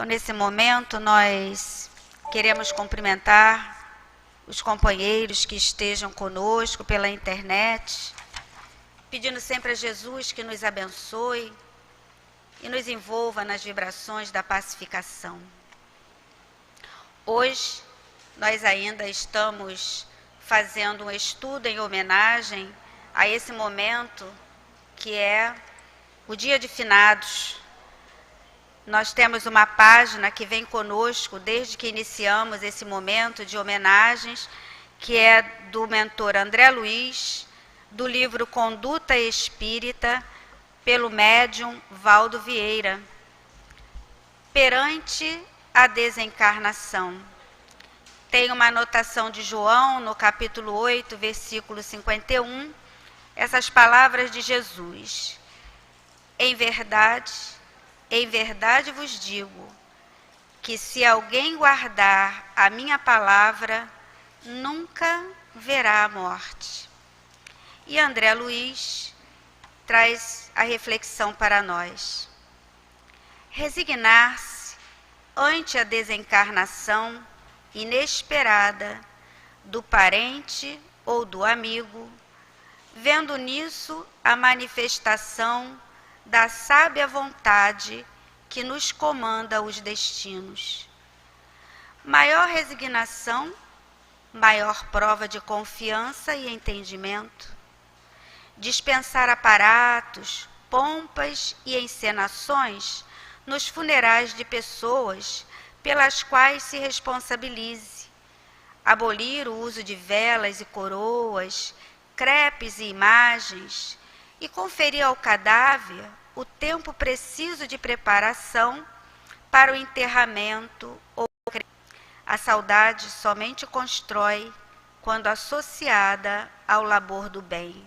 nesse momento, nós queremos cumprimentar os companheiros que estejam conosco pela internet, pedindo sempre a Jesus que nos abençoe e nos envolva nas vibrações da pacificação. Hoje, nós ainda estamos fazendo um estudo em homenagem a esse momento que é o Dia de Finados. Nós temos uma página que vem conosco desde que iniciamos esse momento de homenagens, que é do mentor André Luiz, do livro Conduta Espírita, pelo médium Valdo Vieira. Perante a desencarnação. Tem uma anotação de João, no capítulo 8, versículo 51, essas palavras de Jesus. Em verdade vos digo, que se alguém guardar a minha palavra, nunca verá a morte. E André Luiz traz a reflexão para nós. Resignar-se ante a desencarnação inesperada do parente ou do amigo, vendo nisso a manifestação da sábia vontade que nos comanda os destinos. Maior resignação, maior prova de confiança e entendimento. Dispensar aparatos, pompas e encenações nos funerais de pessoas pelas quais se responsabilize. Abolir o uso de velas e coroas, crepes e imagens, e conferir ao cadáver o tempo preciso de preparação para o enterramento ou a saudade somente constrói quando associada ao labor do bem.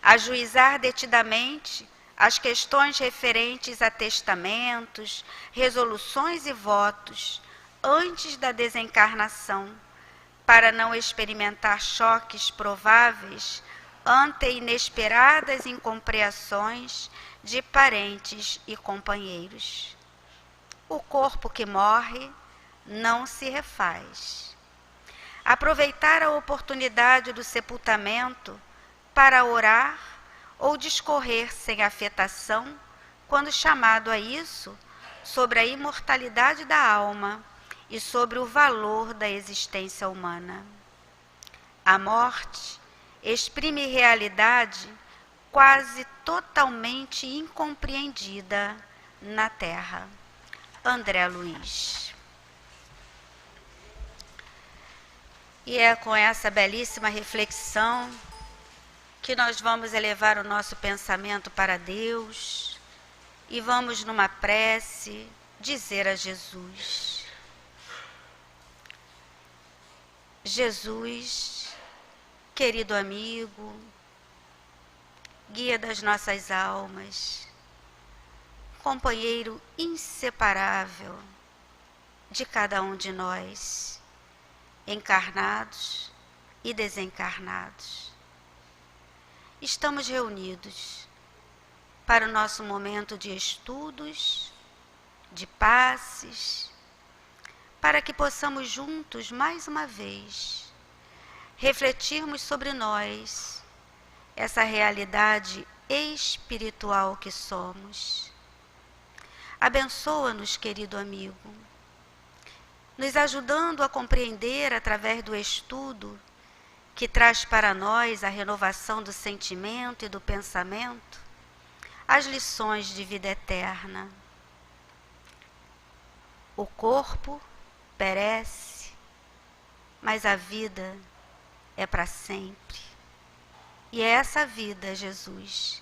Ajuizar detidamente as questões referentes a testamentos, resoluções e votos antes da desencarnação, para não experimentar choques prováveis ante inesperadas incompreensões de parentes e companheiros. O corpo que morre não se refaz. Aproveitar a oportunidade do sepultamento para orar ou discorrer sem afetação, quando chamado a isso, sobre a imortalidade da alma e sobre o valor da existência humana. A morte exprime realidade quase totalmente incompreendida na Terra. André Luiz. E é com essa belíssima reflexão que nós vamos elevar o nosso pensamento para Deus e vamos, numa prece, dizer a Jesus: Jesus, querido amigo, guia das nossas almas, companheiro inseparável de cada um de nós, encarnados e desencarnados. Estamos reunidos para o nosso momento de estudos, de passes, para que possamos juntos, mais uma vez, refletirmos sobre nós, essa realidade espiritual que somos. Abençoa-nos, querido amigo, nos ajudando a compreender através do estudo que traz para nós a renovação do sentimento e do pensamento, as lições de vida eterna. O corpo perece, mas a vida é para sempre. E é essa vida, Jesus,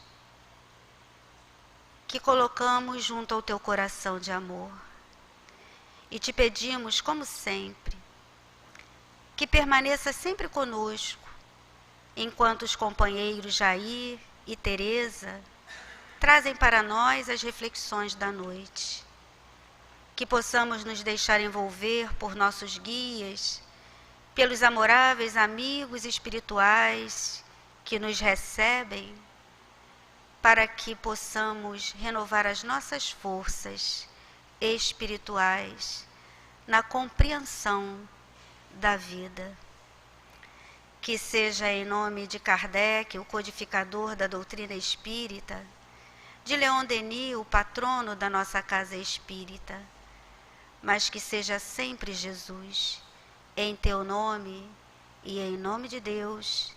que colocamos junto ao teu coração de amor. E te pedimos, como sempre, que permaneça sempre conosco, enquanto os companheiros Jair e Teresa trazem para nós as reflexões da noite. Que possamos nos deixar envolver por nossos guias, pelos amoráveis amigos espirituais que nos recebem, para que possamos renovar as nossas forças espirituais na compreensão da vida. Que seja em nome de Kardec, o codificador da doutrina espírita, de Leon Denis, o patrono da nossa casa espírita, mas que seja sempre Jesus, em teu nome e em nome de Deus,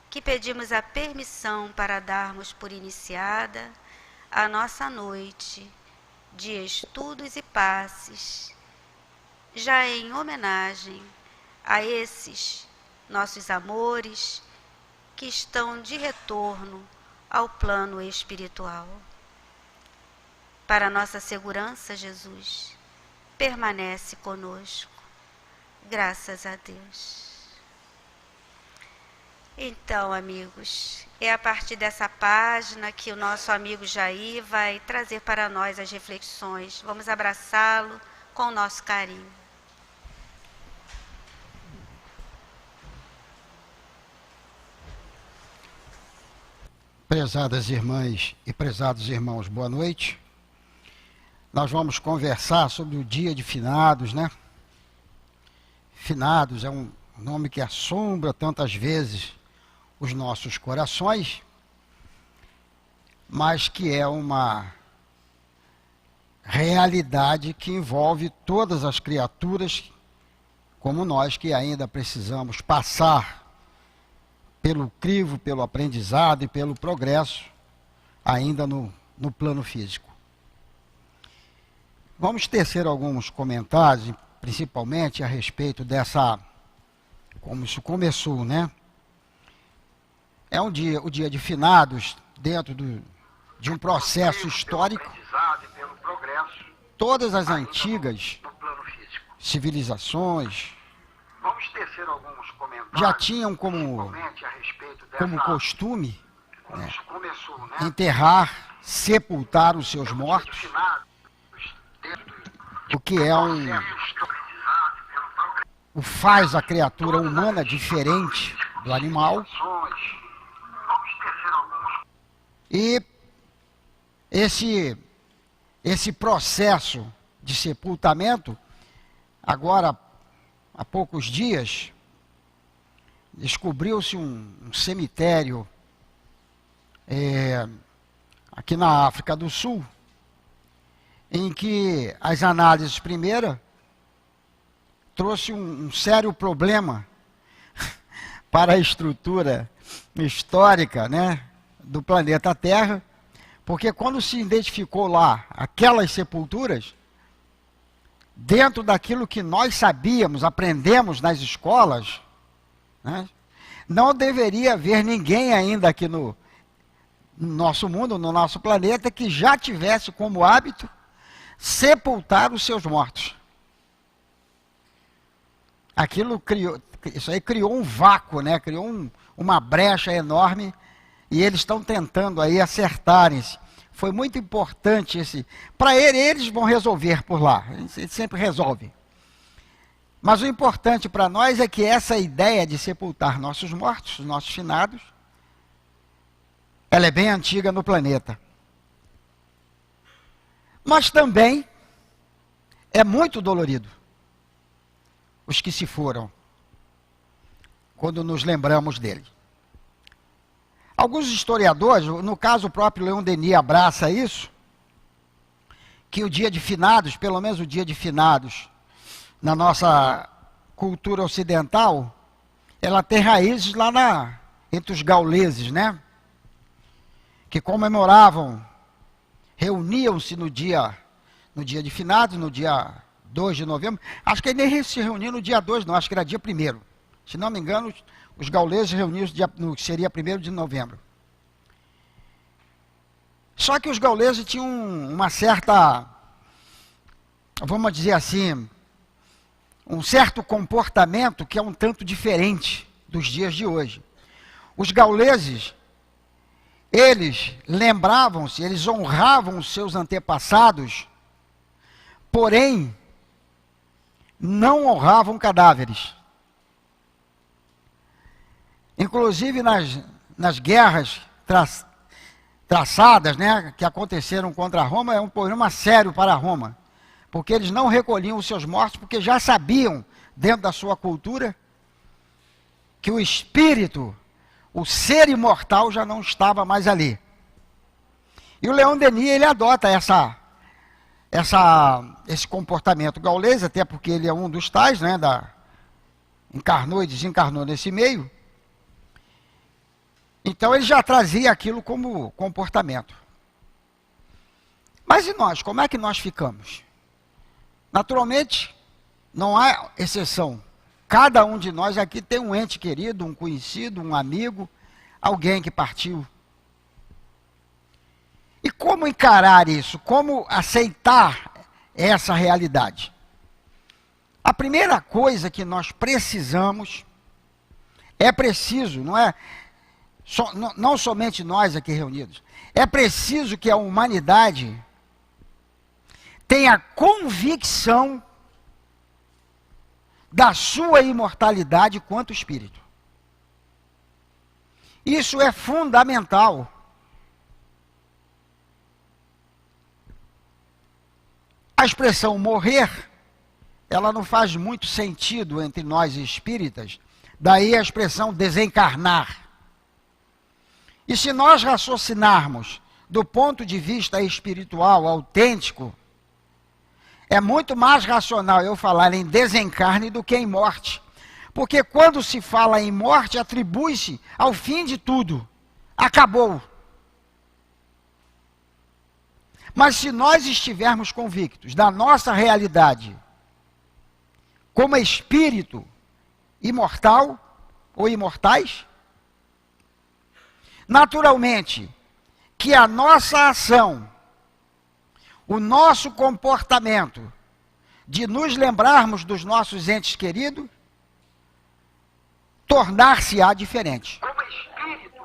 que pedimos a permissão para darmos por iniciada a nossa noite de estudos e passes, já em homenagem a esses nossos amores que estão de retorno ao plano espiritual. Para nossa segurança, Jesus permanece conosco. Graças a Deus. Então, amigos, é a partir dessa página que o nosso amigo Jair vai trazer para nós as reflexões. Vamos abraçá-lo com o nosso carinho. Prezadas irmãs e prezados irmãos, boa noite. Nós vamos conversar sobre o dia de finados, né? Finados é um nome que assombra tantas vezes os nossos corações, mas que é uma realidade que envolve todas as criaturas, como nós que ainda precisamos passar pelo crivo, pelo aprendizado e pelo progresso, ainda no plano físico. Vamos tecer alguns comentários, principalmente a respeito dessa, como isso começou, né? É o dia de finados, dentro de um processo histórico. Todas as antigas civilizações já tinham como costume, né, enterrar, sepultar os seus mortos, o que é o faz a criatura humana diferente do animal. E esse processo de sepultamento, agora há poucos dias, descobriu-se um cemitério aqui na África do Sul, em que as análises primeiras trouxe um sério problema para a estrutura histórica, né, do planeta Terra, porque quando se identificou lá aquelas sepulturas, dentro daquilo que nós sabíamos, aprendemos nas escolas, né, não deveria haver ninguém ainda aqui no nosso mundo, no nosso planeta, que já tivesse como hábito sepultar os seus mortos. Isso aí criou um vácuo, né? Criou uma brecha enorme, e eles estão tentando aí acertarem-se. Foi muito importante para eles vão resolver por lá, eles sempre resolvem. Mas o importante para nós é que essa ideia de sepultar nossos mortos, nossos finados, ela é bem antiga no planeta. Mas também é muito dolorido os que se foram, quando nos lembramos dele. Alguns historiadores, no caso o próprio Leon Denis abraça isso, que o dia de finados, pelo menos o dia de finados, na nossa cultura ocidental, ela tem raízes lá entre os gauleses, né? Que comemoravam, reuniam-se no dia de finados, no dia 2 de novembro. Acho que nem se reuniam no dia 2, não, acho que era dia 1º. Se não me engano, os gauleses reuniam-se no que seria 1º de novembro. Só que os gauleses tinham uma certa, vamos dizer assim, um certo comportamento que é um tanto diferente dos dias de hoje. Os gauleses, eles lembravam-se, eles honravam os seus antepassados, porém, não honravam cadáveres. Inclusive nas guerras traçadas, né, que aconteceram contra Roma, é um problema sério para Roma. porque eles não recolhiam os seus mortos, porque já sabiam, dentro da sua cultura, que o espírito, o ser imortal, já não estava mais ali. E o Leon Denis, ele adota esse comportamento gaulês, até porque ele é um dos tais, né, encarnou e desencarnou nesse meio. Então ele já trazia aquilo como comportamento. Mas e nós? Como é que nós ficamos? Naturalmente, não há exceção. Cada um de nós aqui tem um ente querido, um conhecido, um amigo, alguém que partiu. E como encarar isso? Como aceitar essa realidade? A primeira coisa que nós precisamos, não somente nós aqui reunidos, é preciso que a humanidade tenha convicção da sua imortalidade quanto espírito. Isso é fundamental. A expressão morrer, ela não faz muito sentido entre nós espíritas, daí a expressão desencarnar. E se nós raciocinarmos do ponto de vista espiritual, autêntico, é muito mais racional eu falar em desencarne do que em morte. Porque quando se fala em morte, atribui-se ao fim de tudo. Acabou. Mas se nós estivermos convictos da nossa realidade como espírito imortal ou imortais, naturalmente que a nossa ação, o nosso comportamento de nos lembrarmos dos nossos entes queridos, tornar-se-á diferente. Como espírito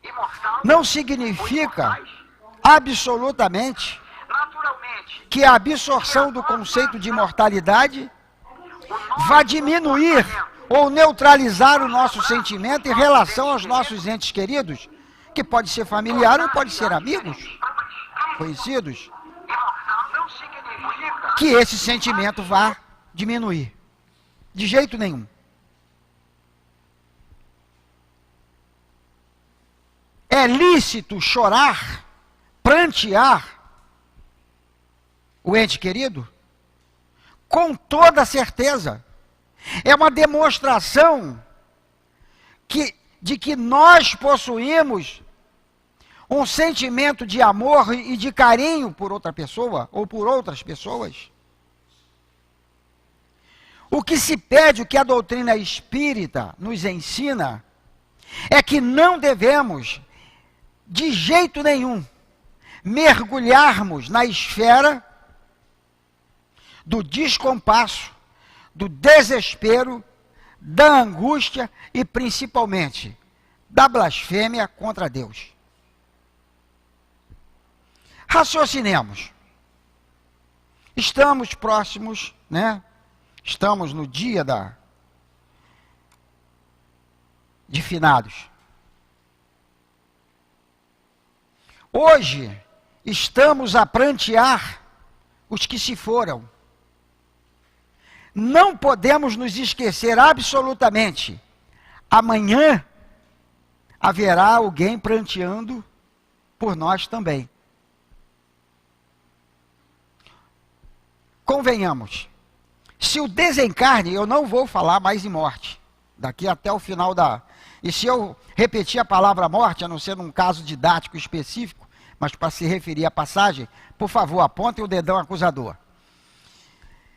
imortal, Não significa absolutamente naturalmente, que a absorção do conceito de imortalidade vá diminuir ou neutralizar o nosso sentimento em relação aos nossos entes queridos, que pode ser familiar ou pode ser amigos, conhecidos, imortal não significa que esse sentimento vá diminuir. De jeito nenhum. É lícito chorar, prantear o ente querido? Com toda certeza. É uma demonstração de que nós possuímos um sentimento de amor e de carinho por outra pessoa ou por outras pessoas. O que se pede, o que a doutrina espírita nos ensina, é que não devemos, de jeito nenhum, mergulharmos na esfera do descompasso, do desespero, da angústia e principalmente da blasfêmia contra Deus. Raciocinemos. Estamos próximos, né? Estamos no dia de finados. Hoje estamos a prantear os que se foram. Não podemos nos esquecer absolutamente. Amanhã haverá alguém pranteando por nós também. Convenhamos, se o desencarne, eu não vou falar mais em morte, daqui até o final E se eu repetir a palavra morte, a não ser num caso didático específico, mas para se referir à passagem, por favor, apontem o dedão acusador.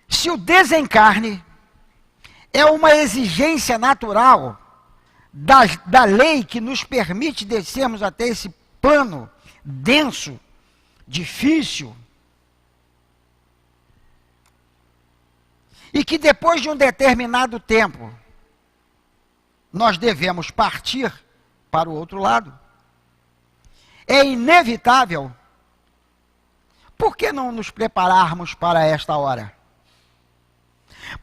Se o desencarne é uma exigência natural da lei que nos permite descermos até esse plano denso, difícil, e que depois de um determinado tempo nós devemos partir para o outro lado, é inevitável. Por que não nos prepararmos para esta hora?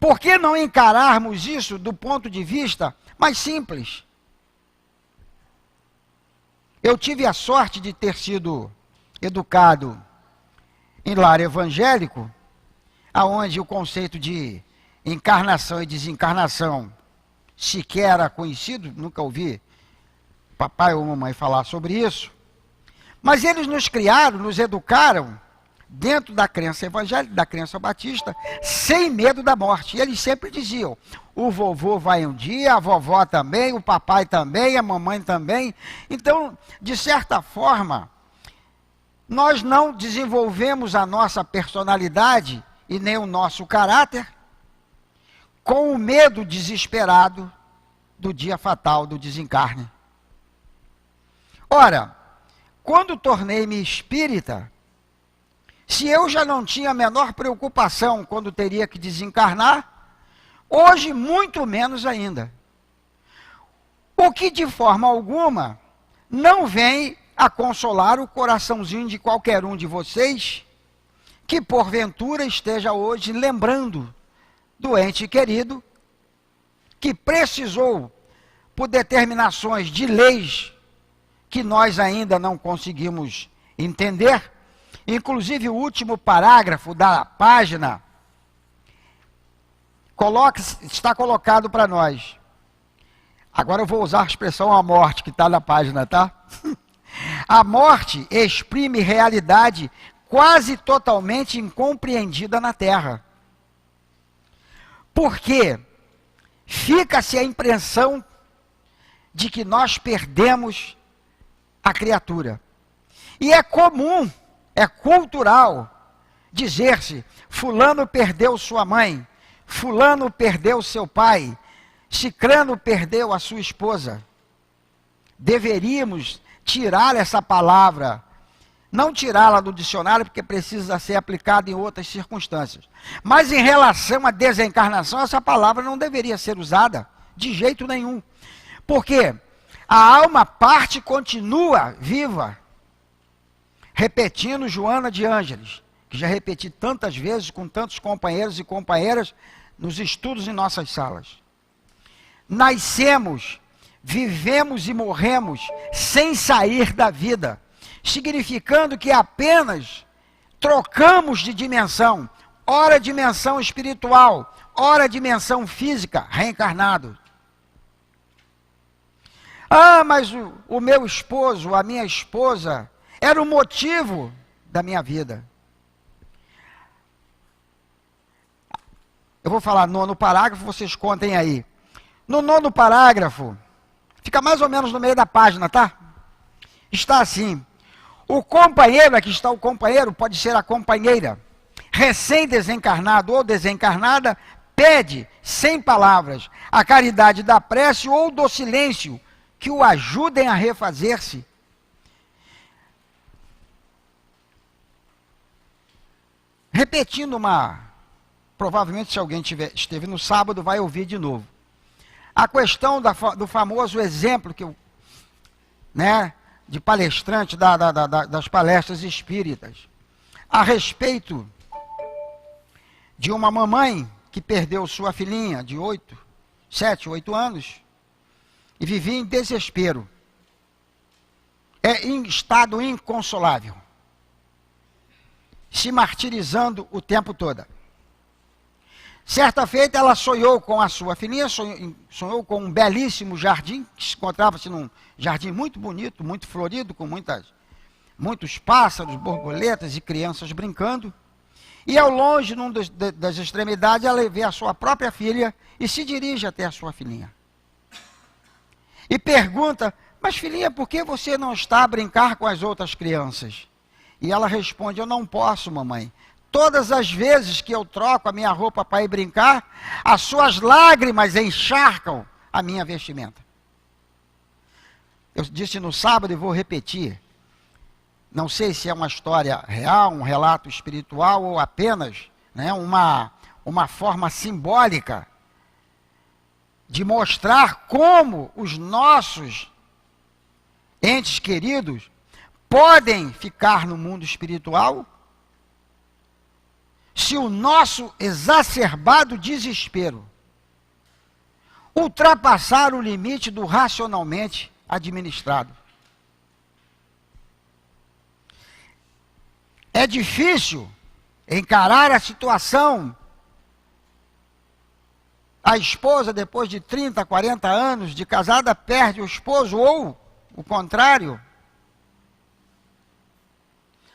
Por que não encararmos isso do ponto de vista mais simples? Eu tive a sorte de ter sido educado em lar evangélico, aonde o conceito de encarnação e desencarnação sequer era conhecido, nunca ouvi papai ou mamãe falar sobre isso, mas eles nos criaram, nos educaram dentro da crença evangélica, da crença batista, sem medo da morte. E eles sempre diziam, o vovô vai um dia, a vovó também, o papai também, a mamãe também. Então, de certa forma, nós não desenvolvemos a nossa personalidade e nem o nosso caráter com o medo desesperado do dia fatal do desencarne. Ora, quando tornei-me espírita, se eu já não tinha a menor preocupação quando teria que desencarnar, hoje muito menos ainda. O que de forma alguma não vem a consolar o coraçãozinho de qualquer um de vocês que porventura esteja hoje lembrando do ente querido que precisou, por determinações de leis que nós ainda não conseguimos entender, inclusive o último parágrafo da página está colocado para nós. Agora eu vou usar a expressão a morte que está na página, tá? A morte exprime realidade quase totalmente incompreendida na Terra. Porque fica-se a impressão de que nós perdemos a criatura. E é comum, é cultural, dizer-se, fulano perdeu sua mãe, fulano perdeu seu pai, cicrano perdeu a sua esposa. Deveríamos tirar essa palavra, não tirá-la do dicionário, porque precisa ser aplicada em outras circunstâncias. Mas em relação à desencarnação, essa palavra não deveria ser usada de jeito nenhum. Porque a alma parte continua viva. Repetindo Joana de Ângeles, que já repeti tantas vezes com tantos companheiros e companheiras nos estudos em nossas salas. Nascemos, vivemos e morremos sem sair da vida, significando que apenas trocamos de dimensão, ora dimensão espiritual, ora dimensão física, reencarnado. Ah, mas o meu esposo, a minha esposa, era o motivo da minha vida. Eu vou falar nono parágrafo, vocês contem aí. No nono parágrafo, fica mais ou menos no meio da página, tá? Está assim: o companheiro, aqui está o companheiro, pode ser a companheira, recém-desencarnado ou desencarnada, pede, sem palavras, a caridade da prece ou do silêncio, que o ajudem a refazer-se. Repetindo provavelmente se alguém esteve no sábado, vai ouvir de novo. A questão do famoso exemplo que de palestrante das palestras espíritas, a respeito de uma mamãe que perdeu sua filhinha de 7, 8 anos, e vivia em desespero, em estado inconsolável, se martirizando o tempo todo. Certa feita ela sonhou com a sua filhinha, sonhou com um belíssimo jardim, que se encontrava-se num jardim muito bonito, muito florido, com muitos pássaros, borboletas e crianças brincando. E ao longe, num das extremidades, ela vê a sua própria filha e se dirige até a sua filhinha. E pergunta, mas filhinha, por que você não está a brincar com as outras crianças? E ela responde, eu não posso, mamãe. Todas as vezes que eu troco a minha roupa para ir brincar, as suas lágrimas encharcam a minha vestimenta. Eu disse no sábado e vou repetir. Não sei se é uma história real, um relato espiritual ou apenas uma forma simbólica de mostrar como os nossos entes queridos podem ficar no mundo espiritual se o nosso exacerbado desespero ultrapassar o limite do racionalmente administrado. É difícil encarar a situação. A esposa, depois de 30, 40 anos de casada, perde o esposo, ou o contrário.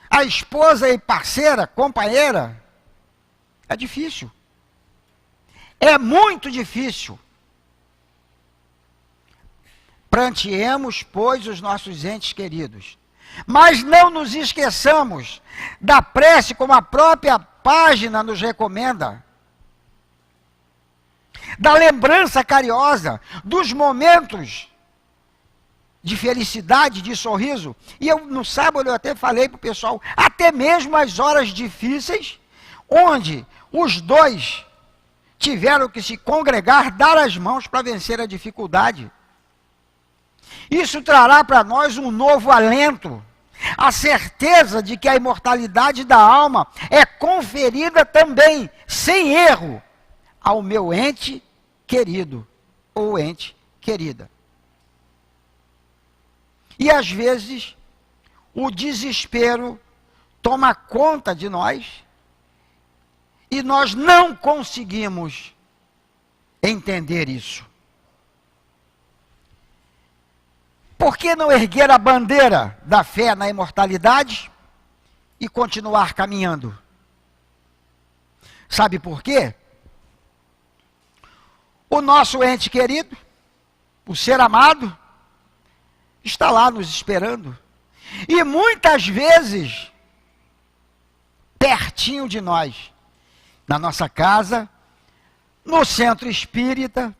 A esposa e parceira, companheira, é difícil. É muito difícil. Pranteemos, pois, os nossos entes queridos. Mas não nos esqueçamos da prece, como a própria página nos recomenda. Da lembrança carinhosa, dos momentos de felicidade, de sorriso. E eu, no sábado, eu até falei para o pessoal, até mesmo as horas difíceis, onde os dois tiveram que se congregar, dar as mãos para vencer a dificuldade. Isso trará para nós um novo alento, a certeza de que a imortalidade da alma é conferida também, sem erro, ao meu ente querido ou ente querida. E às vezes, o desespero toma conta de nós e nós não conseguimos entender isso. Por que não erguer a bandeira da fé na imortalidade e continuar caminhando? Sabe por quê? O nosso ente querido, o ser amado, está lá nos esperando. E muitas vezes, pertinho de nós, na nossa casa, no centro espírita.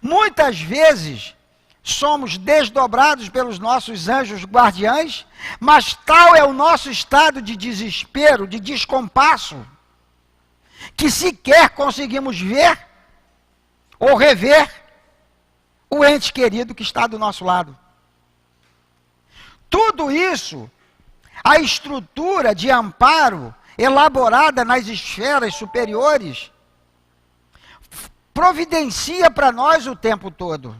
Muitas vezes, somos desdobrados pelos nossos anjos guardiães, mas tal é o nosso estado de desespero, de descompasso, que sequer conseguimos ver ou rever o ente querido que está do nosso lado. Tudo isso, a estrutura de amparo elaborada nas esferas superiores, providencia para nós o tempo todo.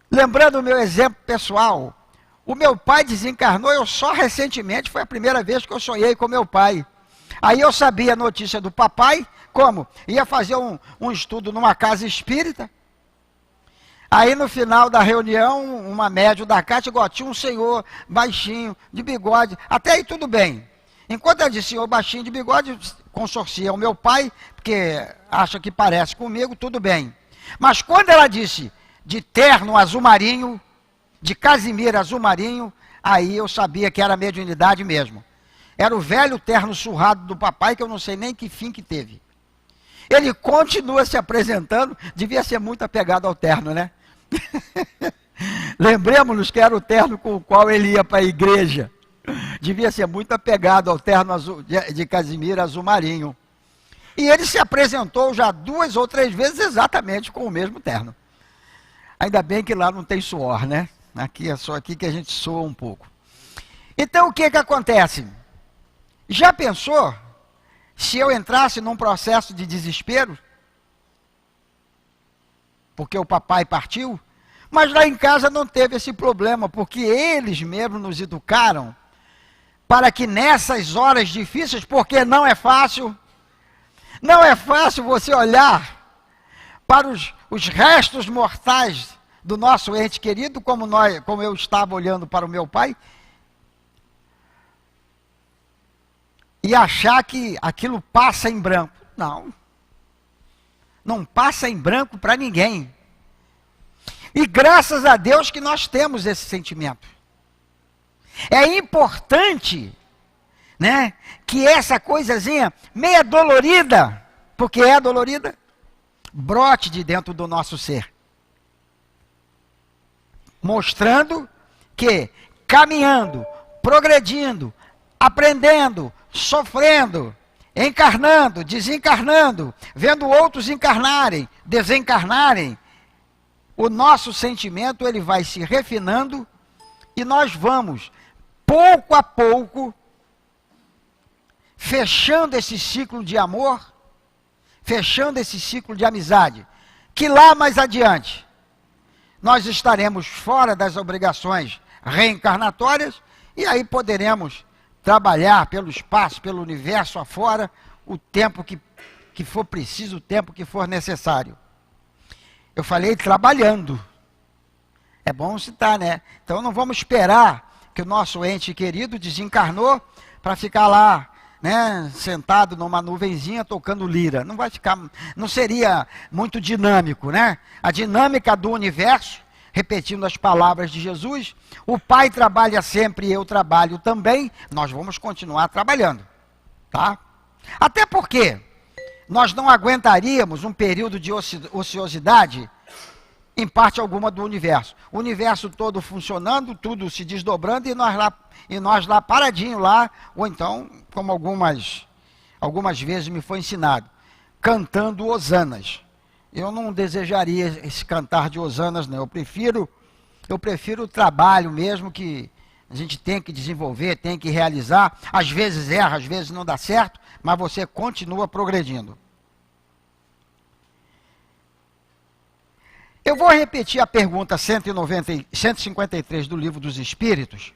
Lembrando o meu exemplo pessoal, o meu pai desencarnou, eu só recentemente, foi a primeira vez que eu sonhei com meu pai. Aí eu sabia a notícia do papai, como? Ia fazer um estudo numa casa espírita. Aí no final da reunião, uma médium da casa, tinha um senhor baixinho, de bigode, até aí tudo bem. Enquanto ela disse senhor baixinho de bigode, consorcia ao meu pai, porque acha que parece comigo, tudo bem. Mas quando ela disse de terno azul marinho, de casimira azul marinho, aí eu sabia que era mediunidade mesmo. Era o velho terno surrado do papai, que eu não sei nem que fim que teve. Ele continua se apresentando, devia ser muito apegado ao terno, né? Lembremos-nos que era o terno com o qual ele ia para a igreja. Devia ser muito apegado ao terno azul, de casimira azul marinho. E ele se apresentou já 2 ou 3 vezes exatamente com o mesmo terno. Ainda bem que lá não tem suor, né? Aqui é só aqui que a gente soa um pouco. Então o que acontece? Já pensou se eu entrasse num processo de desespero? Porque o papai partiu? Mas lá em casa não teve esse problema, porque eles mesmos nos educaram para que nessas horas difíceis, porque não é fácil você olhar para os restos mortais do nosso ente querido, como eu estava olhando para o meu pai, e achar que aquilo passa em branco. Não passa em branco para ninguém. E graças a Deus que nós temos esse sentimento. É importante, né, que essa coisazinha meia dolorida, porque é dolorida, brote de dentro do nosso ser. Mostrando que caminhando, progredindo, aprendendo, sofrendo, encarnando, desencarnando, vendo outros encarnarem, desencarnarem, o nosso sentimento ele vai se refinando e nós vamos, pouco a pouco, fechando esse ciclo de amor, fechando esse ciclo de amizade, que lá mais adiante nós estaremos fora das obrigações reencarnatórias, e aí poderemos trabalhar pelo espaço, pelo universo afora, o tempo que for preciso, o tempo que for necessário. Eu falei trabalhando. É bom citar, né? Então não vamos esperar que o nosso ente querido desencarnou para ficar lá, né, sentado numa nuvenzinha tocando lira. Não vai ficar, não seria muito dinâmico, né? A dinâmica do universo, repetindo as palavras de Jesus, o Pai trabalha sempre e eu trabalho também, nós vamos continuar trabalhando, tá? Até porque nós não aguentaríamos um período de ociosidade em parte alguma do universo. O universo todo funcionando, tudo se desdobrando e nós lá paradinho lá, ou então, como algumas vezes me foi ensinado, cantando hosanas. Eu não desejaria esse cantar de hosanas, não. Eu prefiro o trabalho mesmo que a gente tem que desenvolver, tem que realizar. Às vezes erra, às vezes não dá certo, mas você continua progredindo. Eu vou repetir a pergunta 153 do Livro dos Espíritos.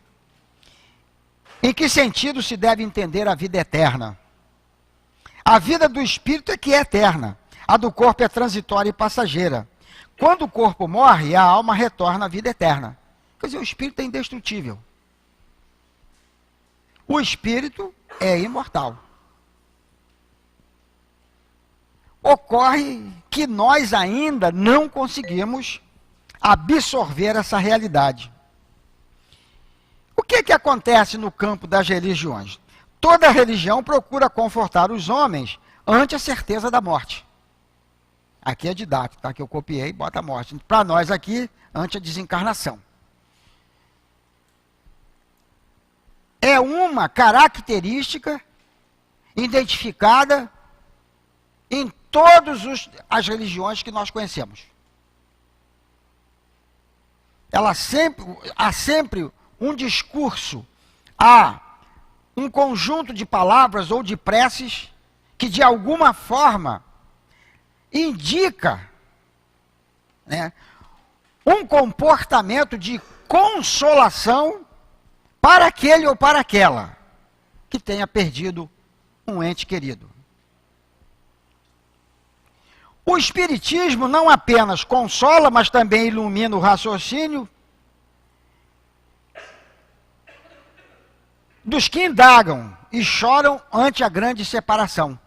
Em que sentido se deve entender a vida eterna? A vida do espírito é que é eterna. A do corpo é transitória e passageira. Quando o corpo morre, a alma retorna à vida eterna. Quer dizer, o espírito é indestrutível. O espírito é imortal. Ocorre que nós ainda não conseguimos absorver essa realidade. O que acontece no campo das religiões? Toda religião procura confortar os homens ante a certeza da morte. Aqui é didático, tá? Que eu copiei, bota a morte. Para nós aqui, ante a desencarnação. É uma característica identificada em todas as religiões que nós conhecemos. Há sempre um discurso, há um conjunto de palavras ou de preces que de alguma forma indica, né, um comportamento de consolação para aquele ou para aquela que tenha perdido um ente querido. O Espiritismo não apenas consola, mas também ilumina o raciocínio dos que indagam e choram ante a grande separação.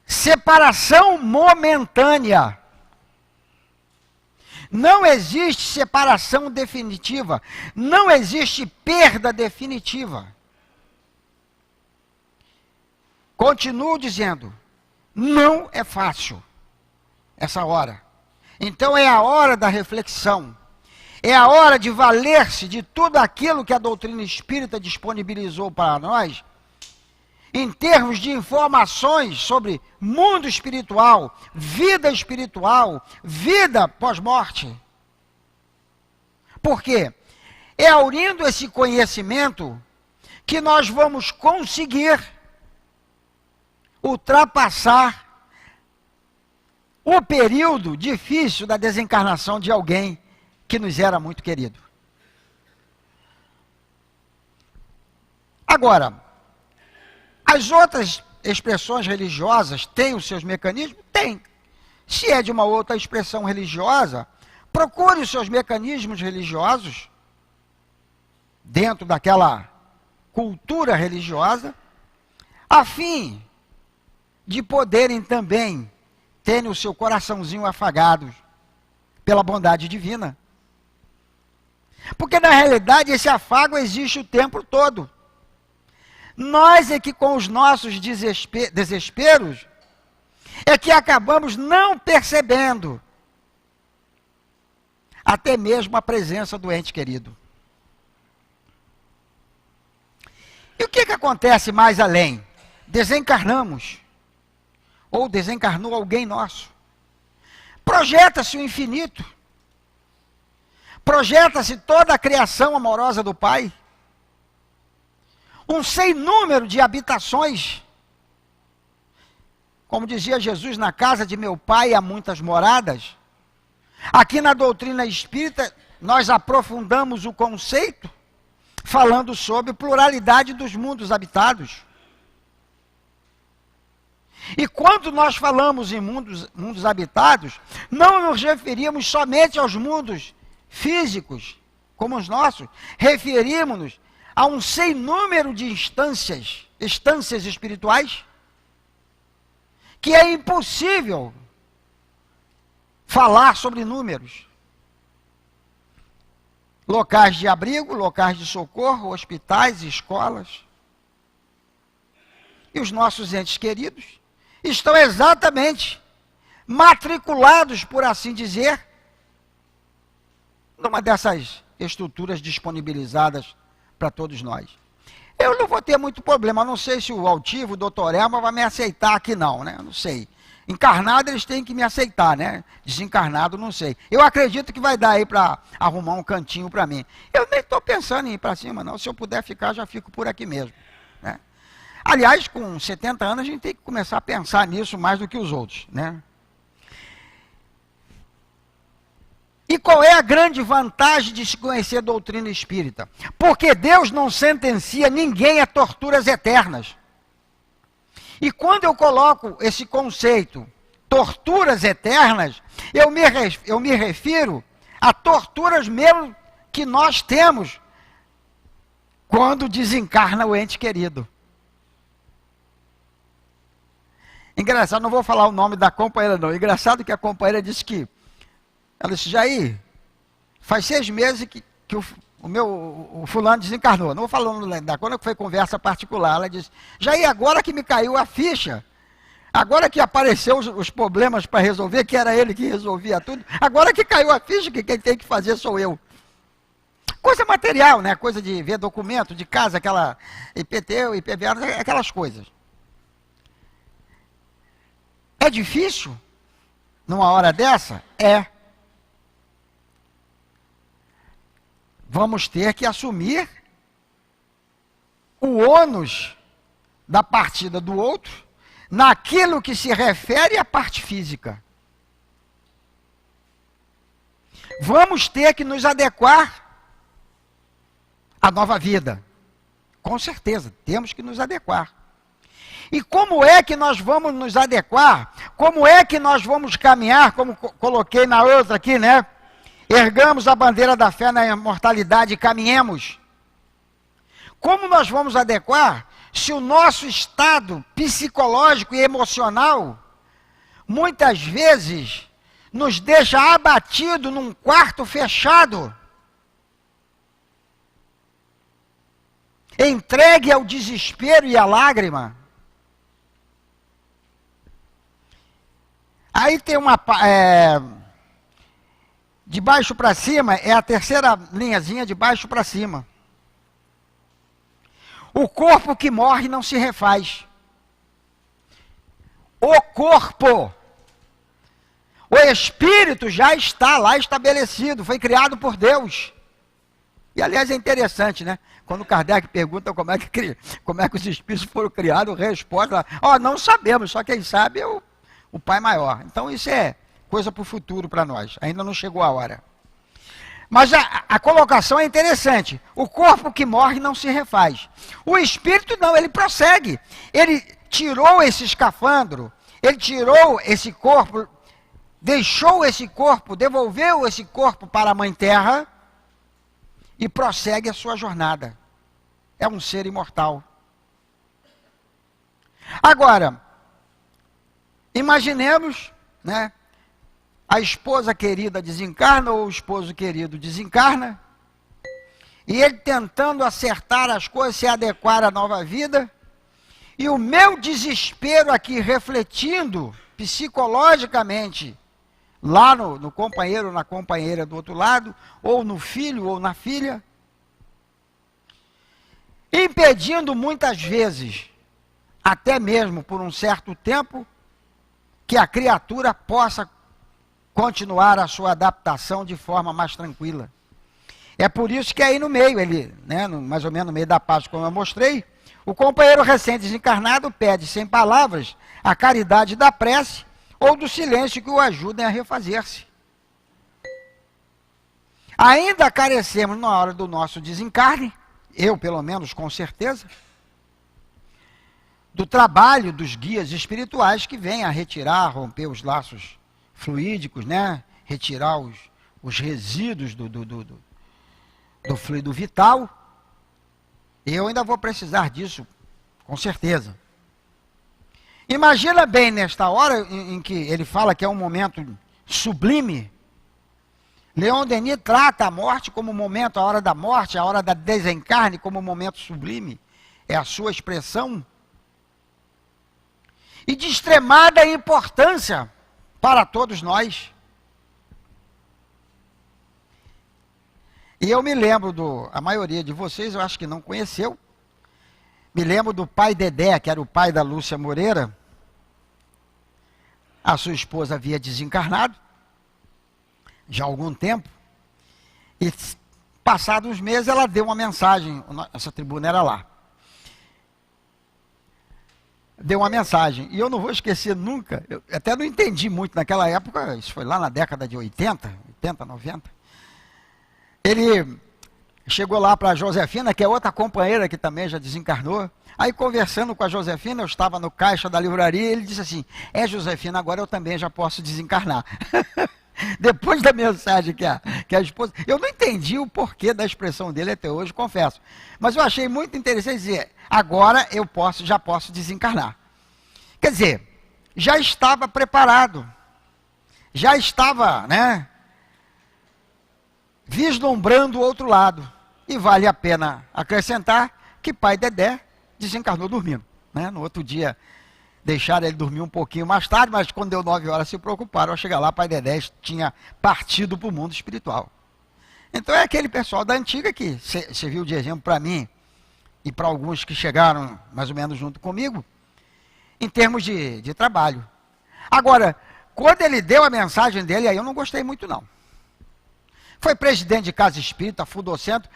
Separação momentânea. Não existe separação definitiva. Não existe perda definitiva. Continuo dizendo, não é fácil essa hora. Então é a hora da reflexão. É a hora de valer-se de tudo aquilo que a doutrina espírita disponibilizou para nós, em termos de informações sobre mundo espiritual, vida pós-morte. Por quê? É aurindo esse conhecimento que nós vamos conseguir ultrapassar o período difícil da desencarnação de alguém que nos era muito querido. Agora, as outras expressões religiosas têm os seus mecanismos? Tem. Se é de uma outra expressão religiosa, procure os seus mecanismos religiosos dentro daquela cultura religiosa, a fim de poderem também ter o seu coraçãozinho afagado pela bondade divina. Porque na realidade esse afago existe o tempo todo. Nós é que com os nossos desesperos é que acabamos não percebendo até mesmo a presença do ente querido. E o que acontece mais além? Desencarnamos. Ou desencarnou alguém nosso. Projeta-se o infinito. Projeta-se toda a criação amorosa do Pai. Um sem número de habitações. Como dizia Jesus, na casa de meu Pai há muitas moradas. Aqui na doutrina espírita nós aprofundamos o conceito falando sobre pluralidade dos mundos habitados. E quando nós falamos em mundos habitados, não nos referimos somente aos mundos físicos, como os nossos, referimos-nos a um sem número de instâncias espirituais, que é impossível falar sobre números. Locais de abrigo, locais de socorro, hospitais, escolas. E os nossos entes queridos estão exatamente matriculados, por assim dizer, numa dessas estruturas disponibilizadas para todos nós. Eu não vou ter muito problema, não sei se o altivo, o doutor Elma, vai me aceitar aqui não, né? Eu não sei. Encarnado eles têm que me aceitar, né? Desencarnado não sei. Eu acredito que vai dar aí para arrumar um cantinho para mim. Eu nem estou pensando em ir para cima não, se eu puder ficar já fico por aqui mesmo, né? Aliás, com 70 anos a gente tem que começar a pensar nisso mais do que os outros, né? E qual é a grande vantagem de se conhecer a doutrina espírita? Porque Deus não sentencia ninguém a torturas eternas. E quando eu coloco esse conceito, torturas eternas, eu me refiro a torturas mesmo que nós temos quando desencarna o ente querido. Engraçado, não vou falar o nome da companheira não. Engraçado que a companheira disse que, ela disse, Jair, faz 6 meses que o fulano desencarnou. Não vou falando da quando foi conversa particular. Ela disse, Jair, agora que me caiu a ficha, agora que apareceu os problemas para resolver, que era ele que resolvia tudo, agora que caiu a ficha, que quem tem que fazer sou eu. Coisa material, né? Coisa de ver documento de casa, aquela IPT, IPVA, aquelas coisas. É difícil? Numa hora dessa? É. Vamos ter que assumir o ônus da partida do outro naquilo que se refere à parte física. Vamos ter que nos adequar à nova vida. Com certeza, temos que nos adequar. E como é que nós vamos nos adequar? Como é que nós vamos caminhar, como coloquei na outra aqui, né? Ergamos a bandeira da fé na imortalidade e caminhemos. Como nós vamos adequar se o nosso estado psicológico e emocional muitas vezes nos deixa abatido num quarto fechado, entregue ao desespero e à lágrima? Aí tem uma... de baixo para cima, é a terceira linhazinha de baixo para cima. O corpo que morre não se refaz. O corpo. O espírito já está lá estabelecido, foi criado por Deus. E aliás é interessante, né? Quando Kardec pergunta como é que os espíritos foram criados, a resposta, não sabemos, só quem sabe é o Pai Maior. Então isso é coisa para o futuro para nós, ainda não chegou a hora. Mas a colocação é interessante. O corpo que morre não se refaz. O espírito não, ele prossegue. Ele tirou esse escafandro, ele tirou esse corpo, deixou esse corpo, devolveu esse corpo para a Mãe Terra e prossegue a sua jornada. É um ser imortal. Agora, imaginemos, né? A esposa querida desencarna ou o esposo querido desencarna, e ele tentando acertar as coisas, se adequar à nova vida, e o meu desespero aqui refletindo psicologicamente lá no companheiro ou na companheira do outro lado, ou no filho ou na filha, impedindo muitas vezes, até mesmo por um certo tempo, que a criatura possa continuar a sua adaptação de forma mais tranquila. É por isso que aí no meio, mais ou menos no meio da página, como eu mostrei, o companheiro recém-desencarnado pede, sem palavras, a caridade da prece ou do silêncio que o ajudem a refazer-se. Ainda carecemos na hora do nosso desencarne, eu pelo menos com certeza, do trabalho dos guias espirituais que vêm a retirar, romper os laços fluídicos, né? Retirar os resíduos do fluido vital. Eu ainda vou precisar disso, com certeza. Imagina bem nesta hora em que ele fala que é um momento sublime. Leon Denis trata a morte como um momento, a hora da morte, a hora da desencarne como um momento sublime. É a sua expressão. E de extremada importância para todos nós. E eu me lembro a maioria de vocês, eu acho que não conheceu, me lembro do pai Dedé, que era o pai da Lúcia Moreira. A sua esposa havia desencarnado, já há algum tempo, e passados uns meses ela deu uma mensagem, essa tribuna era lá. Deu uma mensagem, e eu não vou esquecer nunca, eu até não entendi muito naquela época, isso foi lá na década de 80, 90. Ele chegou lá para a Josefina, que é outra companheira que também já desencarnou. Aí conversando com a Josefina, eu estava no caixa da livraria, ele disse assim, Josefina, agora eu também já posso desencarnar. Depois da mensagem que a esposa... Eu não entendi o porquê da expressão dele até hoje, confesso. Mas eu achei muito interessante dizer, agora eu já posso desencarnar. Quer dizer, já estava preparado. Já estava, né, vislumbrando o outro lado. E vale a pena acrescentar que pai Dedé desencarnou dormindo. Né? No outro dia, deixaram ele dormir um pouquinho mais tarde, mas quando deu 9 horas se preocuparam. Ao chegar lá, pai Dedé tinha partido para o mundo espiritual. Então é aquele pessoal da antiga que serviu de exemplo para mim e para alguns que chegaram mais ou menos junto comigo, em termos de trabalho. Agora, quando ele deu a mensagem dele, aí eu não gostei muito não. Foi presidente de casa espírita, fundou centro,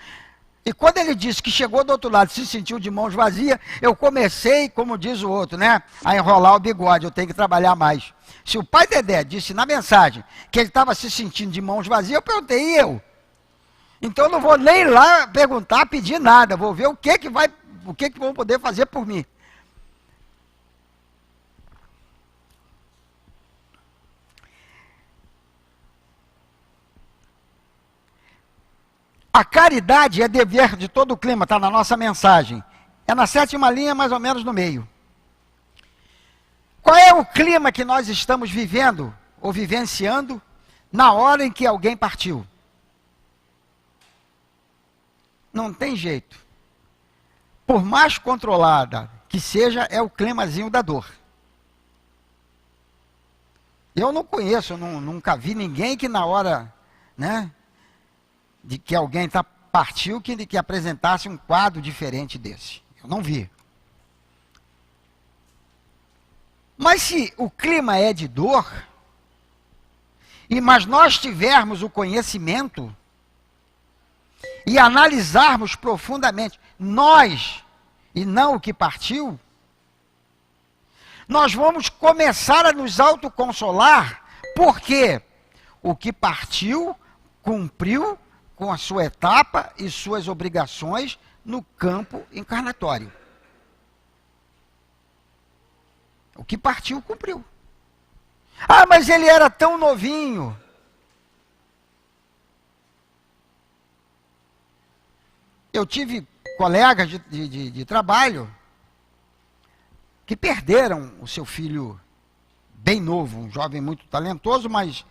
e quando ele disse que chegou do outro lado, se sentiu de mãos vazias, eu comecei, como diz o outro, né, a enrolar o bigode, eu tenho que trabalhar mais. Se o pai Dedé disse na mensagem que ele estava se sentindo de mãos vazias, eu perguntei, e eu? Então eu não vou nem lá perguntar, pedir nada, vou ver o que vão poder fazer por mim. A caridade é dever de todo o clima, está na nossa mensagem. É na 7ª linha, mais ou menos no meio. Qual é o clima que nós estamos vivendo, ou vivenciando, na hora em que alguém partiu? Não tem jeito. Por mais controlada que seja, é o climazinho da dor. Eu não conheço, nunca vi ninguém que na hora, né, de que alguém partiu, que apresentasse um quadro diferente desse. Eu não vi. Mas se o clima é de dor, mas nós tivermos o conhecimento e analisarmos profundamente nós e não o que partiu, nós vamos começar a nos autoconsolar, porque o que partiu cumpriu com a sua etapa e suas obrigações no campo encarnatório. O que partiu, cumpriu. Ah, mas ele era tão novinho. Eu tive colegas de trabalho que perderam o seu filho bem novo, um jovem muito talentoso, mas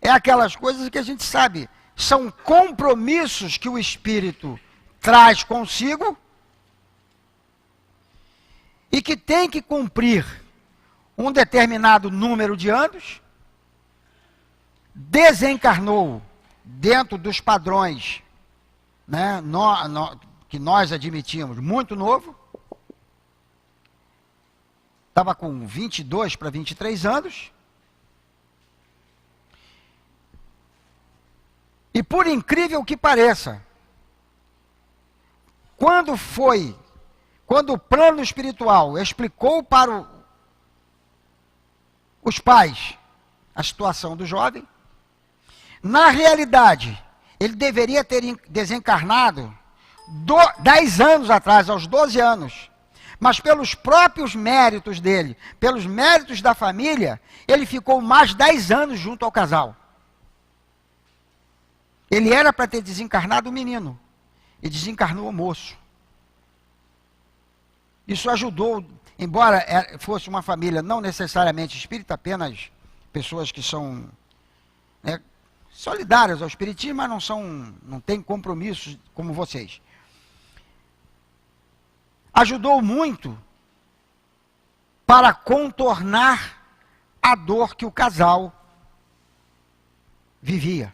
é aquelas coisas que a gente sabe, são compromissos que o espírito traz consigo e que tem que cumprir um determinado número de anos, desencarnou dentro dos padrões, né, que nós admitimos, muito novo, estava com 22 para 23 anos, e por incrível que pareça, quando o plano espiritual explicou para os pais a situação do jovem, na realidade, ele deveria ter desencarnado 10 anos atrás, aos 12 anos. Mas pelos próprios méritos dele, pelos méritos da família, ele ficou mais 10 anos junto ao casal. Ele era para ter desencarnado o menino, e desencarnou o moço. Isso ajudou, embora fosse uma família não necessariamente espírita, apenas pessoas que são solidárias ao espiritismo, mas não têm compromissos como vocês. Ajudou muito para contornar a dor que o casal vivia.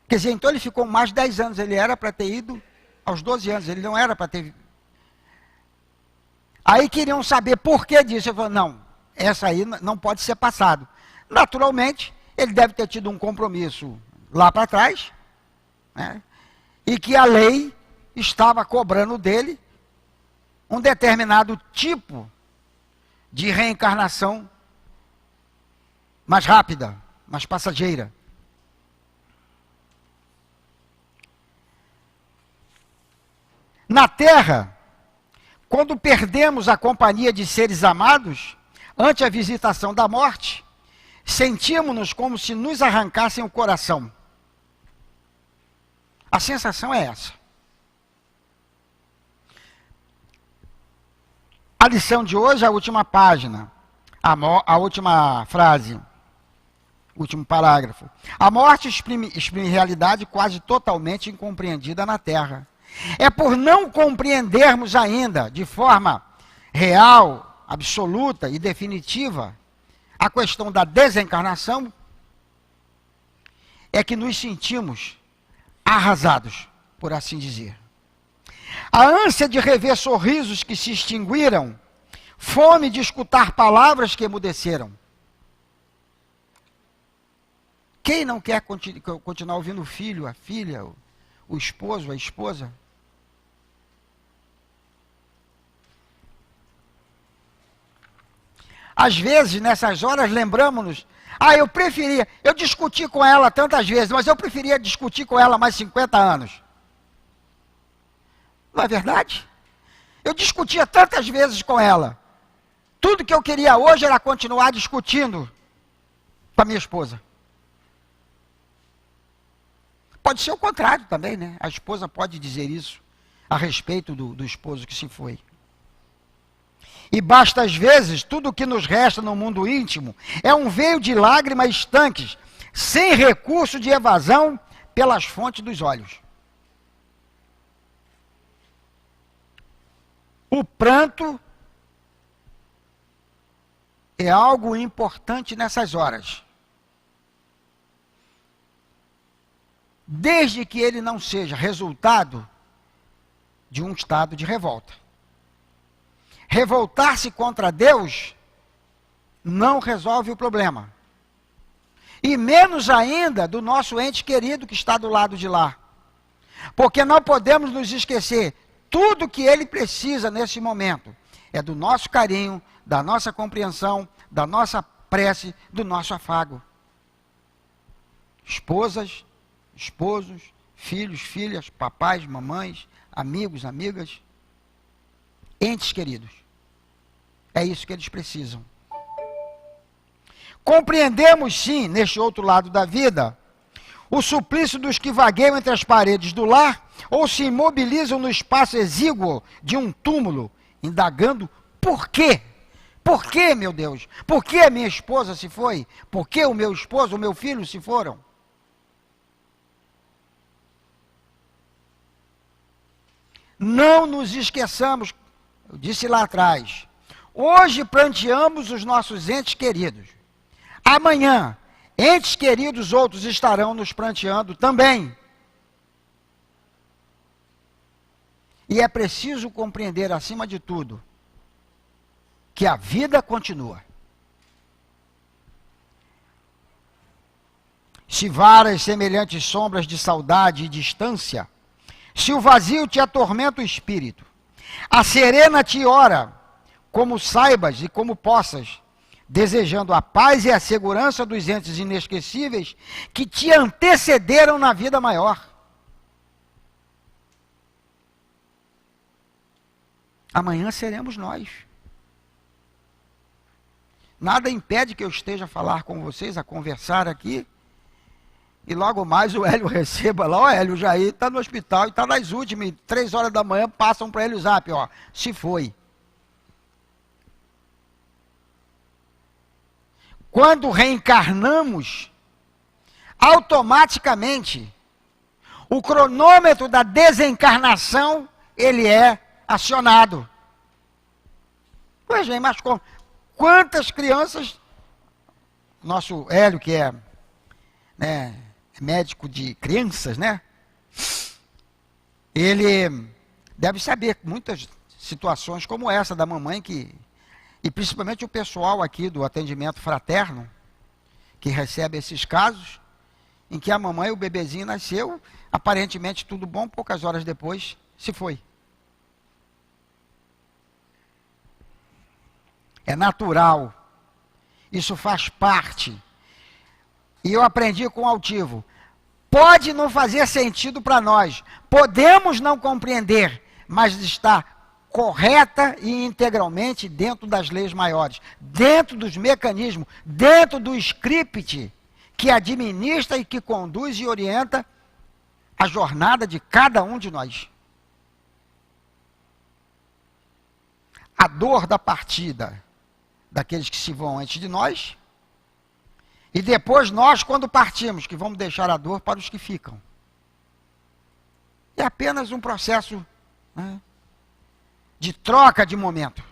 Quer dizer, então ele ficou mais de 10 anos, ele era para ter ido aos 12 anos, ele não era para ter... Aí queriam saber por que disso. Eu falei, não, essa aí não pode ser passado. Naturalmente, ele deve ter tido um compromisso lá para trás, né? E que a lei estava cobrando dele um determinado tipo de reencarnação mais rápida, mais passageira. Na Terra, quando perdemos a companhia de seres amados, ante a visitação da morte, sentimos-nos como se nos arrancassem o coração. A sensação é essa. A lição de hoje, a última página, a última frase, último parágrafo. A morte exprime realidade quase totalmente incompreendida na Terra. É por não compreendermos ainda, de forma real, absoluta e definitiva, a questão da desencarnação, é que nos sentimos arrasados, por assim dizer. A ânsia de rever sorrisos que se extinguiram, fome de escutar palavras que emudeceram. Quem não quer continuar ouvindo o filho, a filha, o esposo, a esposa? Às vezes, nessas horas, lembramos-nos, eu discuti com ela tantas vezes, mas eu preferia discutir com ela mais 50 anos. Não é verdade? Eu discutia tantas vezes com ela. Tudo que eu queria hoje era continuar discutindo com a minha esposa. Pode ser o contrário também, né? A esposa pode dizer isso a respeito do esposo que se foi. E basta às vezes, tudo o que nos resta no mundo íntimo é um veio de lágrimas estanques, sem recurso de evasão pelas fontes dos olhos. O pranto é algo importante nessas horas. Desde que ele não seja resultado de um estado de revolta. Revoltar-se contra Deus não resolve o problema. E menos ainda do nosso ente querido que está do lado de lá. Porque não podemos nos esquecer, tudo que ele precisa nesse momento é do nosso carinho, da nossa compreensão, da nossa prece, do nosso afago. Esposas, esposos, filhos, filhas, papais, mamães, amigos, amigas, entes queridos. É isso que eles precisam. Compreendemos sim, neste outro lado da vida, o suplício dos que vagueiam entre as paredes do lar ou se imobilizam no espaço exíguo de um túmulo, indagando por quê? Por que, meu Deus? Por que a minha esposa se foi? Por que o meu esposo, o meu filho se foram? Não nos esqueçamos, eu disse lá atrás, hoje pranteamos os nossos entes queridos. Amanhã, entes queridos outros estarão nos pranteando também. E é preciso compreender, acima de tudo, que a vida continua. Se varas semelhantes sombras de saudade e distância, se o vazio te atormenta o espírito, acerena-te ora, como saibas e como possas, desejando a paz e a segurança dos entes inesquecíveis que te antecederam na vida maior. Amanhã seremos nós. Nada impede que eu esteja a falar com vocês, a conversar aqui, e logo mais o Hélio receba lá, ó, Hélio Jair está no hospital e está nas últimas, 3 horas da manhã, passam para ele o zap, ó, se foi. Quando reencarnamos, automaticamente, o cronômetro da desencarnação, ele é acionado. Pois bem, mas quantas crianças, nosso Hélio, que é médico de crianças, né? Ele deve saber muitas situações como essa da mamãe, e principalmente o pessoal aqui do atendimento fraterno, que recebe esses casos, em que a mamãe, o bebezinho nasceu, aparentemente tudo bom, poucas horas depois se foi. É natural. Isso faz parte. E eu aprendi com o altivo. Pode não fazer sentido para nós. Podemos não compreender, mas está correta e integralmente dentro das leis maiores, dentro dos mecanismos, dentro do script que administra e que conduz e orienta a jornada de cada um de nós. A dor da partida daqueles que se vão antes de nós, e depois nós, quando partimos, que vamos deixar a dor para os que ficam. É apenas um processo, né, de troca de momento.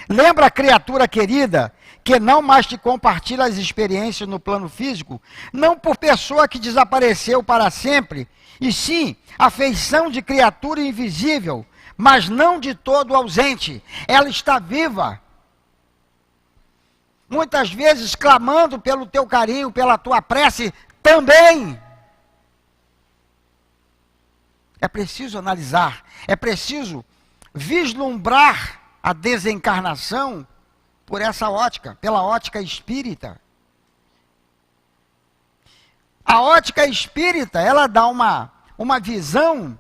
Lembra, criatura querida, que não mais te compartilha as experiências no plano físico, não por pessoa que desapareceu para sempre, e sim a feição de criatura invisível, mas não de todo ausente. Ela está viva. Muitas vezes clamando pelo teu carinho, pela tua prece também. É preciso analisar, é preciso vislumbrar a desencarnação por essa ótica, pela ótica espírita. A ótica espírita, ela dá uma visão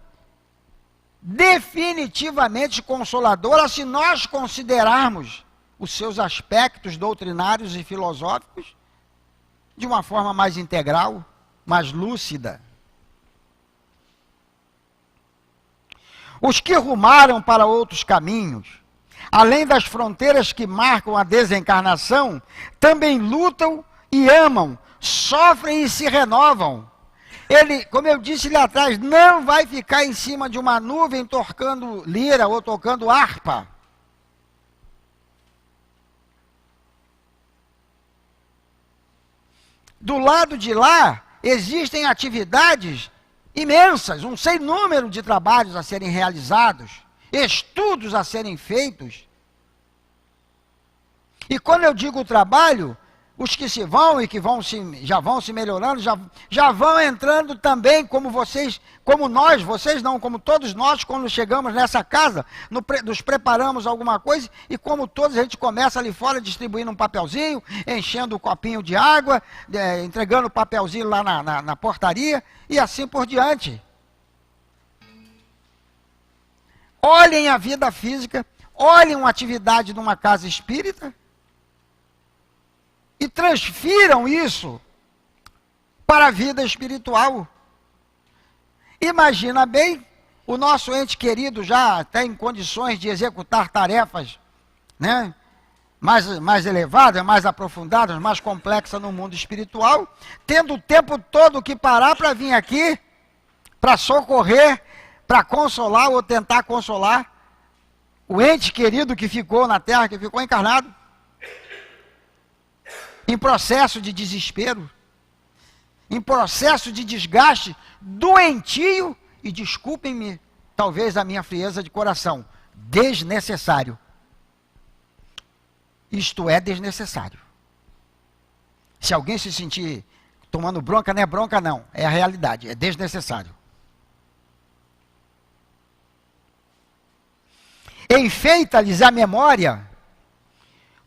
definitivamente consoladora se nós considerarmos os seus aspectos doutrinários e filosóficos de uma forma mais integral, mais lúcida. Os que rumaram para outros caminhos, além das fronteiras que marcam a desencarnação, também lutam e amam, sofrem e se renovam. Ele, como eu disse lá atrás, não vai ficar em cima de uma nuvem tocando lira ou tocando harpa. Do lado de lá, existem atividades imensas, um sem número de trabalhos a serem realizados, estudos a serem feitos. E quando eu digo trabalho, os que se vão e que já vão se melhorando, já vão entrando também, como vocês, como nós, vocês não, como todos nós, quando chegamos nessa casa, nos preparamos alguma coisa, e como todos, a gente começa ali fora distribuindo um papelzinho, enchendo o copinho de água, entregando o papelzinho lá na portaria, e assim por diante. Olhem a vida física, olhem uma atividade numa casa espírita, e transfiram isso para a vida espiritual. Imagina bem, o nosso ente querido já está em condições de executar tarefas, né, mais elevadas, mais aprofundadas, mais complexas no mundo espiritual, tendo o tempo todo que parar para vir aqui, para socorrer, para consolar ou tentar consolar o ente querido que ficou na Terra, que ficou encarnado, em processo de desespero, em processo de desgaste doentio, e desculpem-me, talvez a minha frieza de coração, desnecessário. Isto é desnecessário. Se alguém se sentir tomando bronca, não é bronca não, é a realidade, é desnecessário. Enfeita-lhes a memória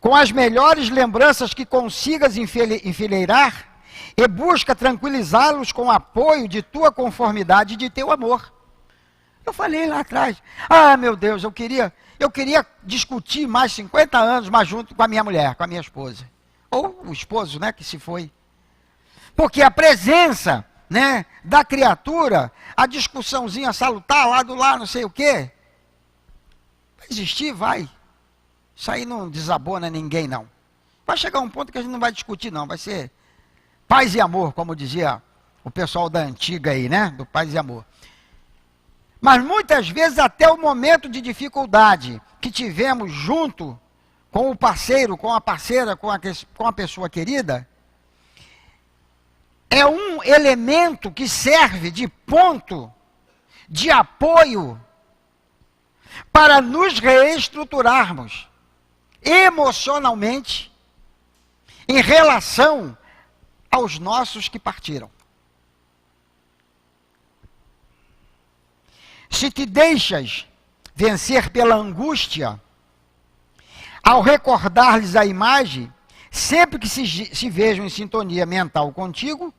com as melhores lembranças que consigas enfileirar, e busca tranquilizá-los com o apoio de tua conformidade e de teu amor. Eu falei lá atrás, meu Deus, eu queria discutir mais 50 anos mais junto com a minha mulher, com a minha esposa. Ou o esposo, né, que se foi. Porque a presença, né, da criatura, a discussãozinha salutar, lá, não sei o quê, vai existir, vai. Isso aí não desabona ninguém, não. Vai chegar um ponto que a gente não vai discutir, não. Vai ser paz e amor, como dizia o pessoal da antiga aí, né? Do paz e amor. Mas muitas vezes até o momento de dificuldade que tivemos junto com o parceiro, com a parceira, com a pessoa querida, é um elemento que serve de ponto de apoio para nos reestruturarmos emocionalmente em relação aos nossos que partiram. Se te deixas vencer pela angústia, ao recordar-lhes a imagem, sempre que se vejam em sintonia mental contigo,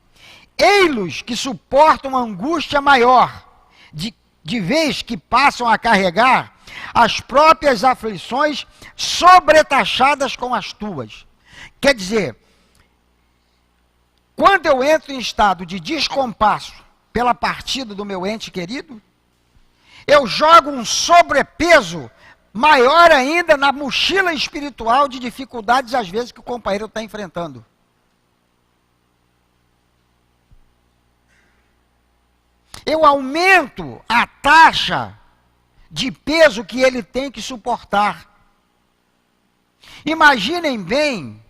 ei-los que suportam angústia maior, de vez que passam a carregar as próprias aflições sobretaxadas com as tuas. Quer dizer, quando eu entro em estado de descompasso pela partida do meu ente querido, eu jogo um sobrepeso maior ainda na mochila espiritual de dificuldades, às vezes, que o companheiro está enfrentando. Eu aumento a taxa de peso que ele tem que suportar. Imaginem bem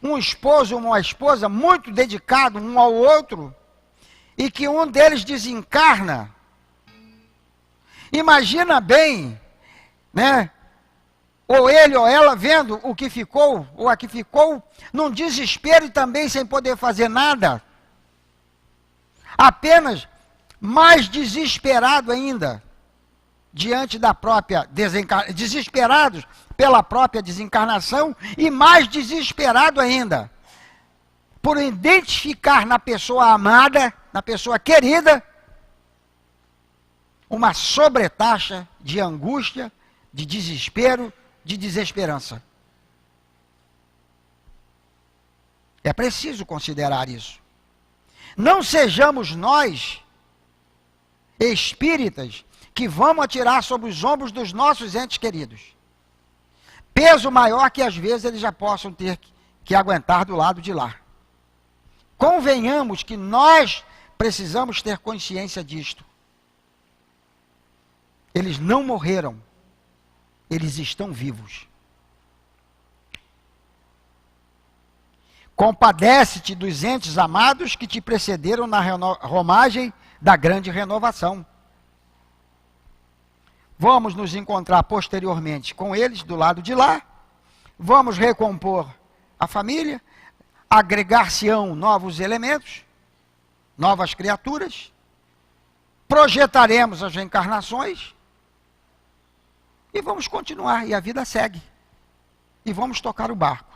um esposo ou uma esposa muito dedicado um ao outro e que um deles desencarna. Imagina bem, né? Ou ele ou ela vendo o que ficou, ou a que ficou, num desespero e também sem poder fazer nada. Apenas mais desesperado ainda, diante da própria desencarnação, desesperados pela própria desencarnação, e mais desesperado ainda, por identificar na pessoa amada, na pessoa querida, uma sobretaxa de angústia, de desespero, de desesperança. É preciso considerar isso. Não sejamos nós, espíritas, que vamos atirar sobre os ombros dos nossos entes queridos peso maior que às vezes eles já possam ter que aguentar do lado de lá. Convenhamos que nós precisamos ter consciência disto. Eles não morreram, eles estão vivos. Compadece-te dos entes amados que te precederam na romagem da grande renovação. Vamos nos encontrar posteriormente com eles do lado de lá. Vamos recompor a família. Agregar-se-ão novos elementos, novas criaturas. Projetaremos as reencarnações. E vamos continuar. E a vida segue. E vamos tocar o barco.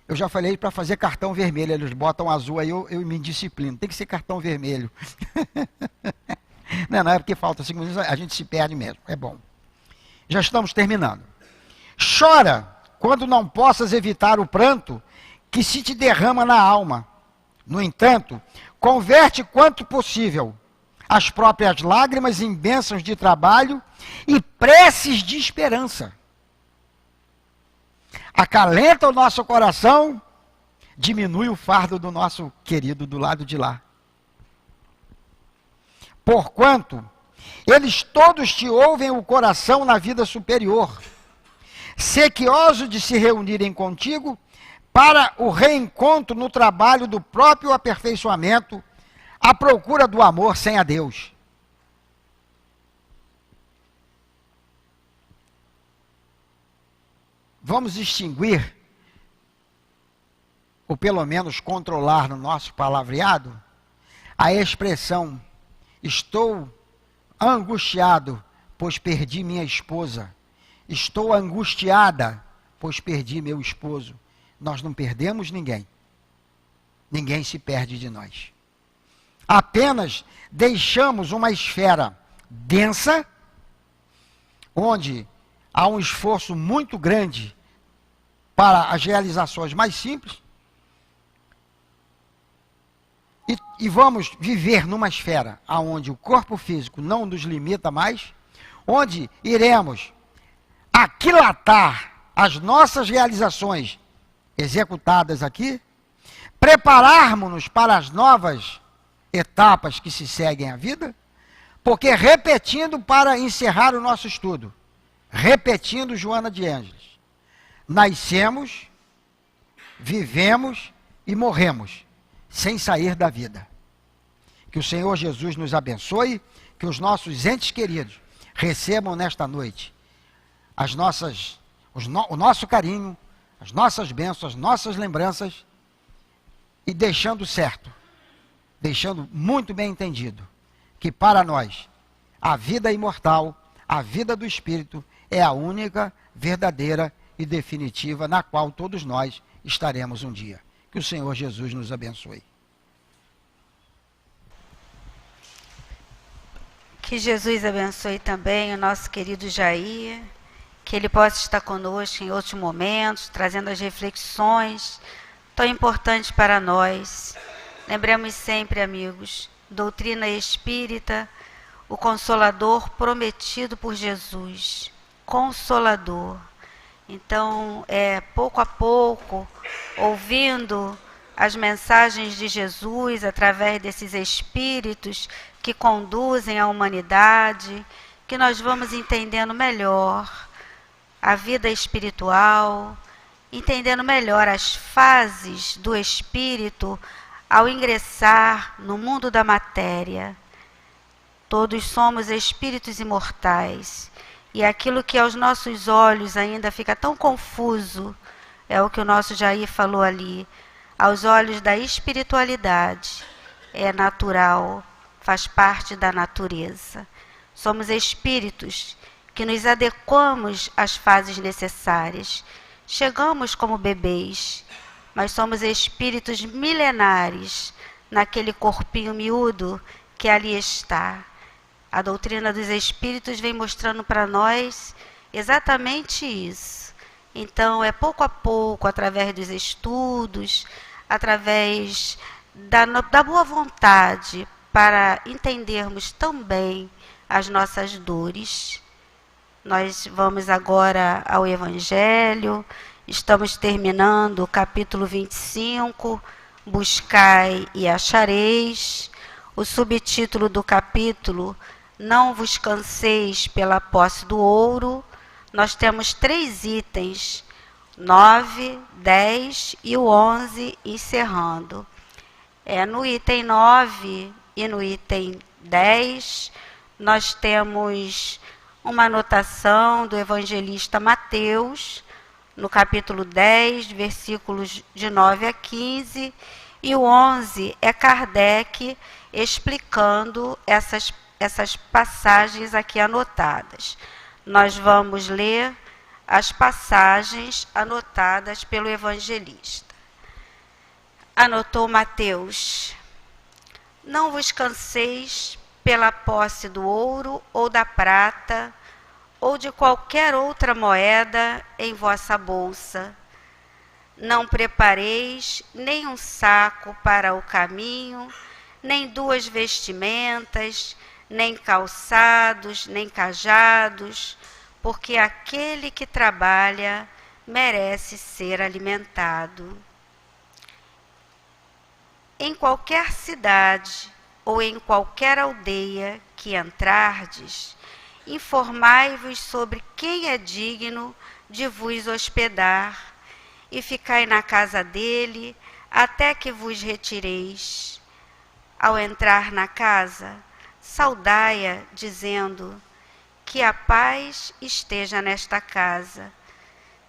Eu já falei para fazer cartão vermelho, eles botam azul, aí eu me indisciplino. Tem que ser cartão vermelho. Não é porque falta 5 minutos, a gente se perde mesmo. É bom. Já estamos terminando. Chora quando não possas evitar o pranto que se te derrama na alma. No entanto, converte quanto possível as próprias lágrimas em bênçãos de trabalho e preces de esperança. Acalenta o nosso coração, diminui o fardo do nosso querido do lado de lá. Porquanto, eles todos te ouvem o coração na vida superior, sequiosos de se reunirem contigo para o reencontro no trabalho do próprio aperfeiçoamento, à procura do amor sem a Deus. Vamos extinguir, ou pelo menos controlar no nosso palavreado, a expressão: estou angustiado, pois perdi minha esposa. estou angustiada, pois perdi meu esposo. Nós não perdemos ninguém. Ninguém se perde de nós. Apenas deixamos uma esfera densa, onde há um esforço muito grande para as realizações mais simples, e vamos viver numa esfera onde o corpo físico não nos limita mais, onde iremos aquilatar as nossas realizações executadas aqui, prepararmos-nos para as novas etapas que se seguem à vida, porque repetindo para encerrar o nosso estudo, repetindo Joana de Ângeles, nascemos, vivemos e morremos, sem sair da vida. Que o Senhor Jesus nos abençoe, que os nossos entes queridos recebam nesta noite o nosso carinho, as nossas bênçãos, as nossas lembranças, e deixando certo, deixando muito bem entendido, que para nós, a vida imortal, a vida do Espírito, é a única, verdadeira e definitiva na qual todos nós estaremos um dia. Que o Senhor Jesus nos abençoe. Que Jesus abençoe também o nosso querido Jair, que ele possa estar conosco em outros momentos, trazendo as reflexões tão importantes para nós. Lembremos sempre, amigos, doutrina espírita, o Consolador prometido por Jesus. Consolador. Então, pouco a pouco, ouvindo as mensagens de Jesus através desses espíritos que conduzem a humanidade, que nós vamos entendendo melhor a vida espiritual, entendendo melhor as fases do espírito ao ingressar no mundo da matéria. Todos somos espíritos imortais, e aquilo que aos nossos olhos ainda fica tão confuso, é o que o nosso Jair falou ali, aos olhos da espiritualidade, é natural, faz parte da natureza. Somos espíritos que nos adequamos às fases necessárias. Chegamos como bebês, mas somos espíritos milenares naquele corpinho miúdo que ali está. A doutrina dos espíritos vem mostrando para nós exatamente isso. Então, é pouco a pouco, através dos estudos, através da boa vontade, para entendermos também as nossas dores. Nós vamos agora ao Evangelho, estamos terminando o capítulo 25, Buscai e achareis. O subtítulo do capítulo, Não vos canseis pela posse do ouro. Nós temos 3 itens, 9, 10 e o 11 encerrando. No item 9 e no item 10, nós temos uma anotação do evangelista Mateus, no capítulo 10, versículos de 9 a 15, e o 11 é Kardec explicando essas passagens aqui anotadas. Nós vamos ler as passagens anotadas pelo evangelista. Anotou Mateus: Não vos canseis pela posse do ouro ou da prata, ou de qualquer outra moeda em vossa bolsa. Não prepareis nem um saco para o caminho, nem 2 vestimentas, nem calçados, nem cajados, porque aquele que trabalha merece ser alimentado. Em qualquer cidade ou em qualquer aldeia que entrardes, informai-vos sobre quem é digno de vos hospedar, e ficai na casa dele até que vos retireis. Ao entrar na casa, saudai-a, dizendo: que a paz esteja nesta casa.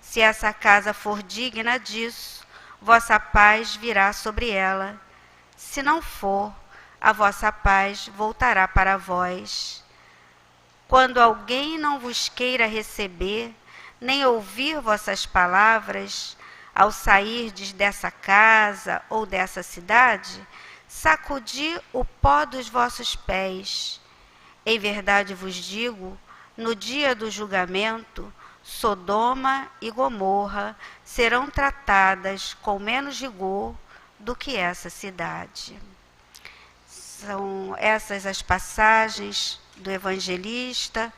Se essa casa for digna disso, vossa paz virá sobre ela. Se não for, a vossa paz voltará para vós. Quando alguém não vos queira receber, nem ouvir vossas palavras, ao sairdes dessa casa ou dessa cidade, sacudi o pó dos vossos pés. Em verdade vos digo, no dia do julgamento, Sodoma e Gomorra serão tratadas com menos rigor do que essa cidade. São essas as passagens do evangelista.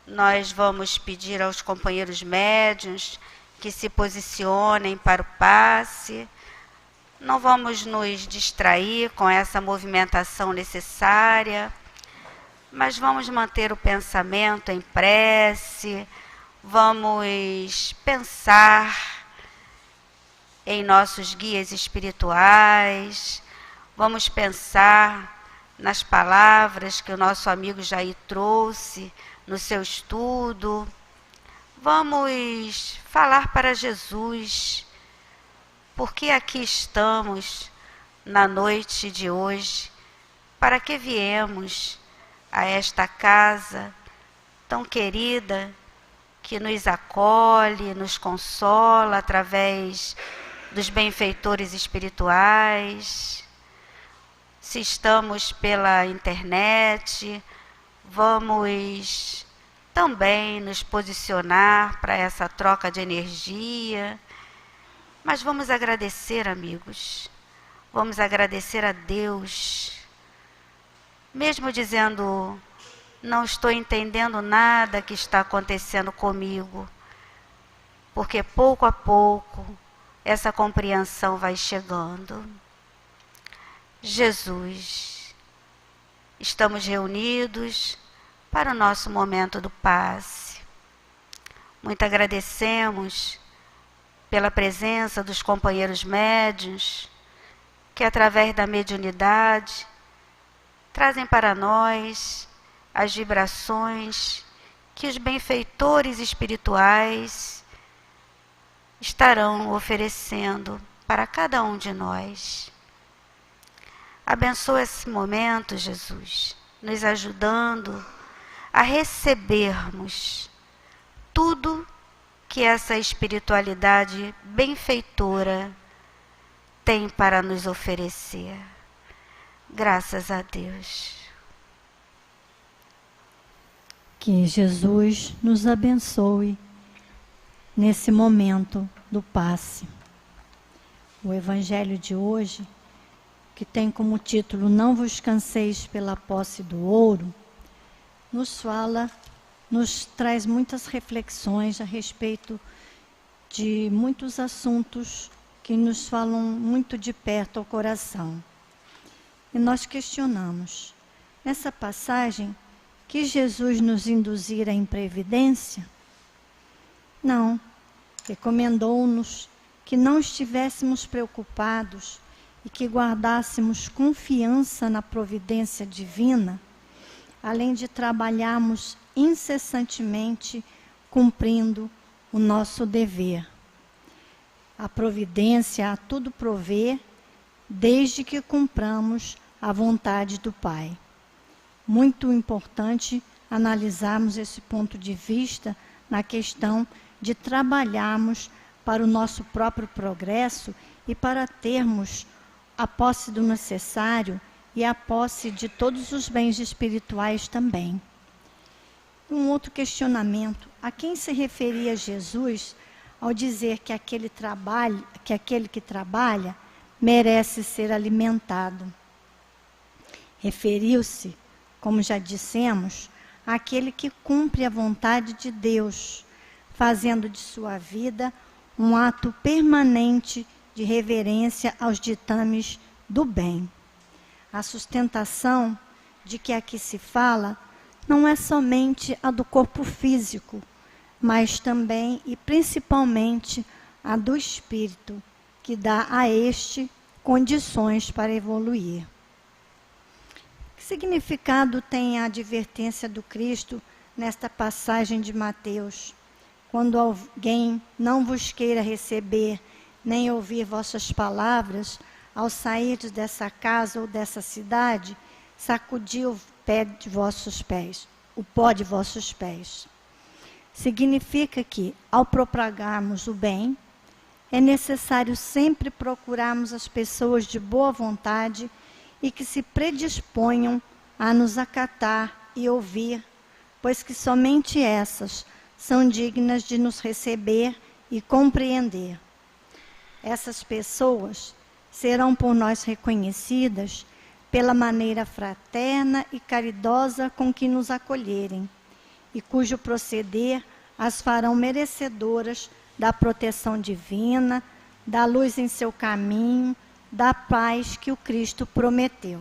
Nós vamos pedir aos companheiros médiuns que se posicionem para o passe. Não vamos nos distrair com essa movimentação necessária, mas vamos manter o pensamento em prece, vamos pensar em nossos guias espirituais, vamos pensar nas palavras que o nosso amigo Jair trouxe no seu estudo. Vamos falar para Jesus, porque aqui estamos na noite de hoje, para que viemos a esta casa tão querida, que nos acolhe, nos consola através dos benfeitores espirituais. Se estamos pela internet, vamos também nos posicionar para essa troca de energia. Mas vamos agradecer, amigos. Vamos agradecer a Deus. Mesmo dizendo, não estou entendendo nada que está acontecendo comigo, porque pouco a pouco essa compreensão vai chegando. Jesus, estamos reunidos para o nosso momento do passe. Muito agradecemos pela presença dos companheiros médiuns, que através da mediunidade trazem para nós as vibrações que os benfeitores espirituais estarão oferecendo para cada um de nós. Abençoa esse momento, Jesus, nos ajudando a recebermos tudo que essa espiritualidade benfeitora tem para nos oferecer. Graças a Deus. Que Jesus nos abençoe nesse momento do passe. O Evangelho de hoje, que tem como título Não vos canseis pela posse do ouro, nos traz muitas reflexões a respeito de muitos assuntos que nos falam muito de perto ao coração. E nós questionamos, nessa passagem, que Jesus nos induzira à imprevidência? Não. Recomendou-nos que não estivéssemos preocupados e que guardássemos confiança na providência divina, além de trabalharmos incessantemente cumprindo o nosso dever. A providência a tudo provê, desde que cumpramos a vontade do Pai. Muito importante analisarmos esse ponto de vista na questão de trabalharmos para o nosso próprio progresso e para termos a posse do necessário e a posse de todos os bens espirituais também. Um outro questionamento: a quem se referia Jesus ao dizer que aquele que trabalha merece ser alimentado? Referiu-se, como já dissemos, àquele que cumpre a vontade de Deus, fazendo de sua vida um ato permanente de reverência aos ditames do bem. A sustentação de que aqui se fala não é somente a do corpo físico, mas também e principalmente a do espírito, que dá a este condições para evoluir. Que significado tem a advertência do Cristo nesta passagem de Mateus? Quando alguém não vos queira receber, nem ouvir vossas palavras, ao sairdes dessa casa ou dessa cidade, sacudi o pó de vossos pés. significa que, ao propagarmos o bem, é necessário sempre procurarmos as pessoas de boa vontade e que se predisponham a nos acatar e ouvir, pois que somente essas são dignas de nos receber e compreender. Essas pessoas serão por nós reconhecidas pela maneira fraterna e caridosa com que nos acolherem, e cujo proceder as farão merecedoras da proteção divina, da luz em seu caminho, da paz que o Cristo prometeu.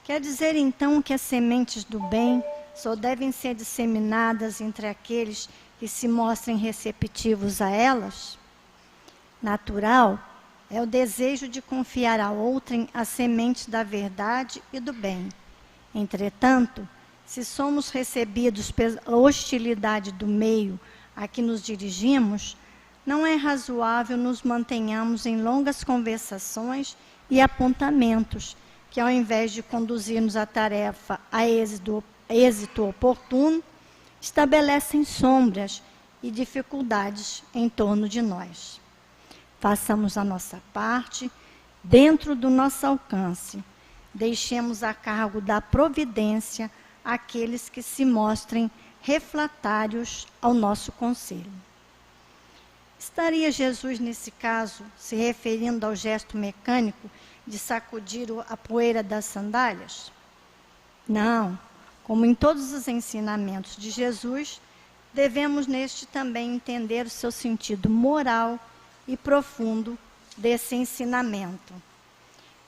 Quer dizer, então, que as sementes do bem só devem ser disseminadas entre aqueles que se mostrem receptivos a elas? Natural é o desejo de confiar a outrem as sementes da verdade e do bem. Entretanto, se somos recebidos pela hostilidade do meio a que nos dirigimos, não é razoável nos mantenhamos em longas conversações e apontamentos, que ao invés de conduzir-nos a tarefa a êxito oportuno, estabelecem sombras e dificuldades em torno de nós. Façamos a nossa parte, dentro do nosso alcance. Deixemos a cargo da providência aqueles que se mostrem refratários ao nosso conselho. Estaria Jesus, nesse caso, se referindo ao gesto mecânico de sacudir a poeira das sandálias? Não. Como em todos os ensinamentos de Jesus, devemos neste também entender o seu sentido moral e profundo desse ensinamento.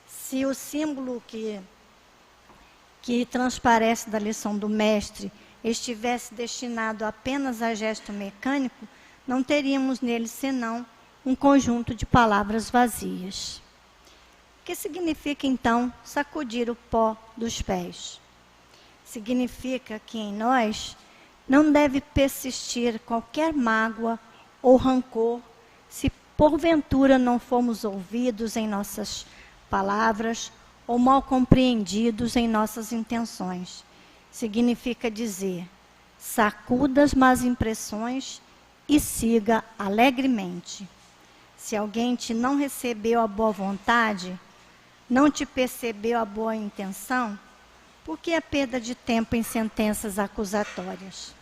Se o símbolo que transparece da lição do mestre estivesse destinado apenas a gesto mecânico, não teríamos nele senão um conjunto de palavras vazias. O que significa, então, sacudir o pó dos pés? Significa que em nós não deve persistir qualquer mágoa ou rancor se porventura não fomos ouvidos em nossas palavras ou mal compreendidos em nossas intenções. Significa dizer, sacuda as más impressões e siga alegremente. Se alguém te não recebeu a boa vontade, não te percebeu a boa intenção, por que a perda de tempo em sentenças acusatórias?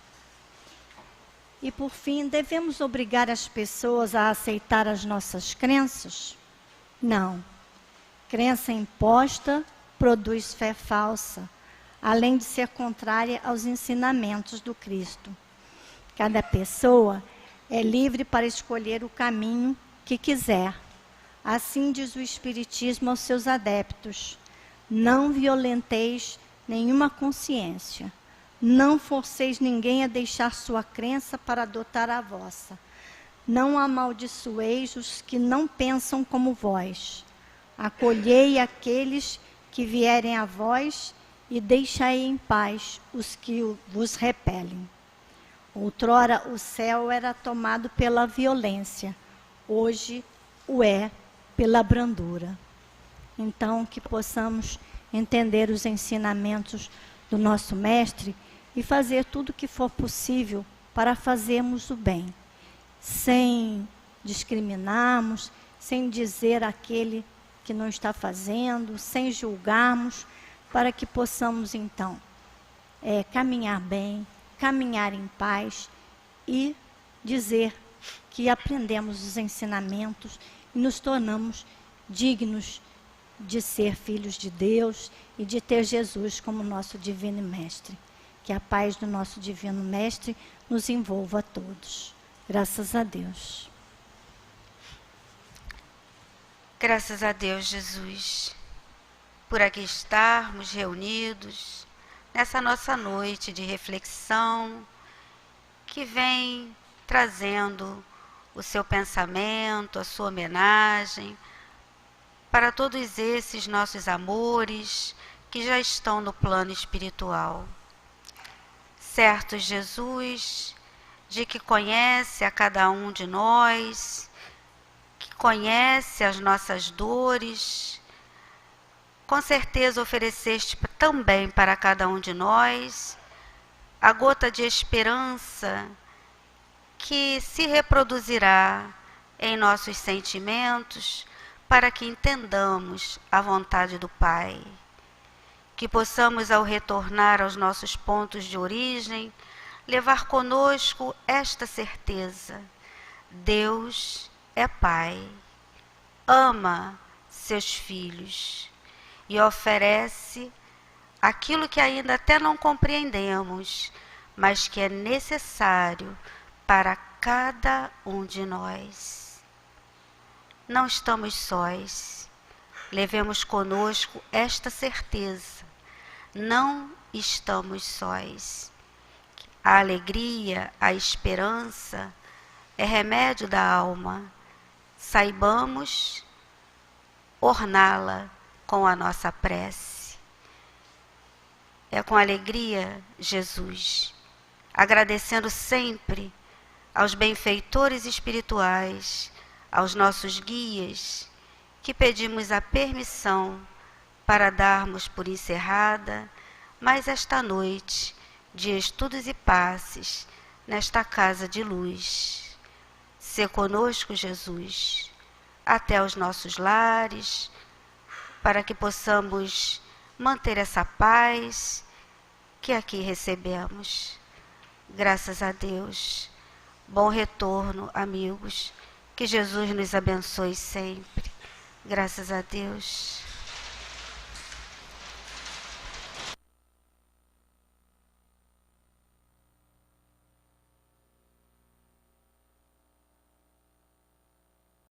E por fim, devemos obrigar as pessoas a aceitar as nossas crenças? Não. Crença imposta produz fé falsa, além de ser contrária aos ensinamentos do Cristo. Cada pessoa é livre para escolher o caminho que quiser. Assim diz o Espiritismo aos seus adeptos: não violenteis nenhuma consciência. Não forceis ninguém a deixar sua crença para adotar a vossa. Não amaldiçoeis os que não pensam como vós. Acolhei aqueles que vierem a vós e deixai em paz os que vos repelem. Outrora o céu era tomado pela violência, hoje o é pela brandura. Então, que possamos entender os ensinamentos do nosso mestre e fazer tudo o que for possível para fazermos o bem, sem discriminarmos, sem dizer aquele que não está fazendo, sem julgarmos, para que possamos então caminhar bem, caminhar em paz e dizer que aprendemos os ensinamentos e nos tornamos dignos de ser filhos de Deus e de ter Jesus como nosso divino mestre. Que a paz do nosso divino mestre nos envolva a todos. Graças a Deus. Graças a Deus, Jesus, por aqui estarmos reunidos nessa nossa noite de reflexão que vem trazendo o seu pensamento, a sua homenagem para todos esses nossos amores que já estão no plano espiritual. Certo, Jesus, de que conhece a cada um de nós, que conhece as nossas dores, com certeza ofereceste também para cada um de nós a gota de esperança que se reproduzirá em nossos sentimentos para que entendamos a vontade do Pai. Que possamos, ao retornar aos nossos pontos de origem, levar conosco esta certeza: Deus é Pai, ama seus filhos e oferece aquilo que ainda até não compreendemos, mas que é necessário para cada um de nós. Não estamos sós. Levemos conosco esta certeza. Não estamos sós. A alegria, a esperança é remédio da alma. Saibamos orná-la com a nossa prece. É com alegria, Jesus, agradecendo sempre aos benfeitores espirituais, aos nossos guias, que pedimos a permissão para darmos por encerrada mais esta noite de estudos e passes nesta casa de luz. Sê conosco, Jesus, até os nossos lares, para que possamos manter essa paz que aqui recebemos. Graças a Deus. Bom retorno, amigos. Que Jesus nos abençoe sempre. Graças a Deus.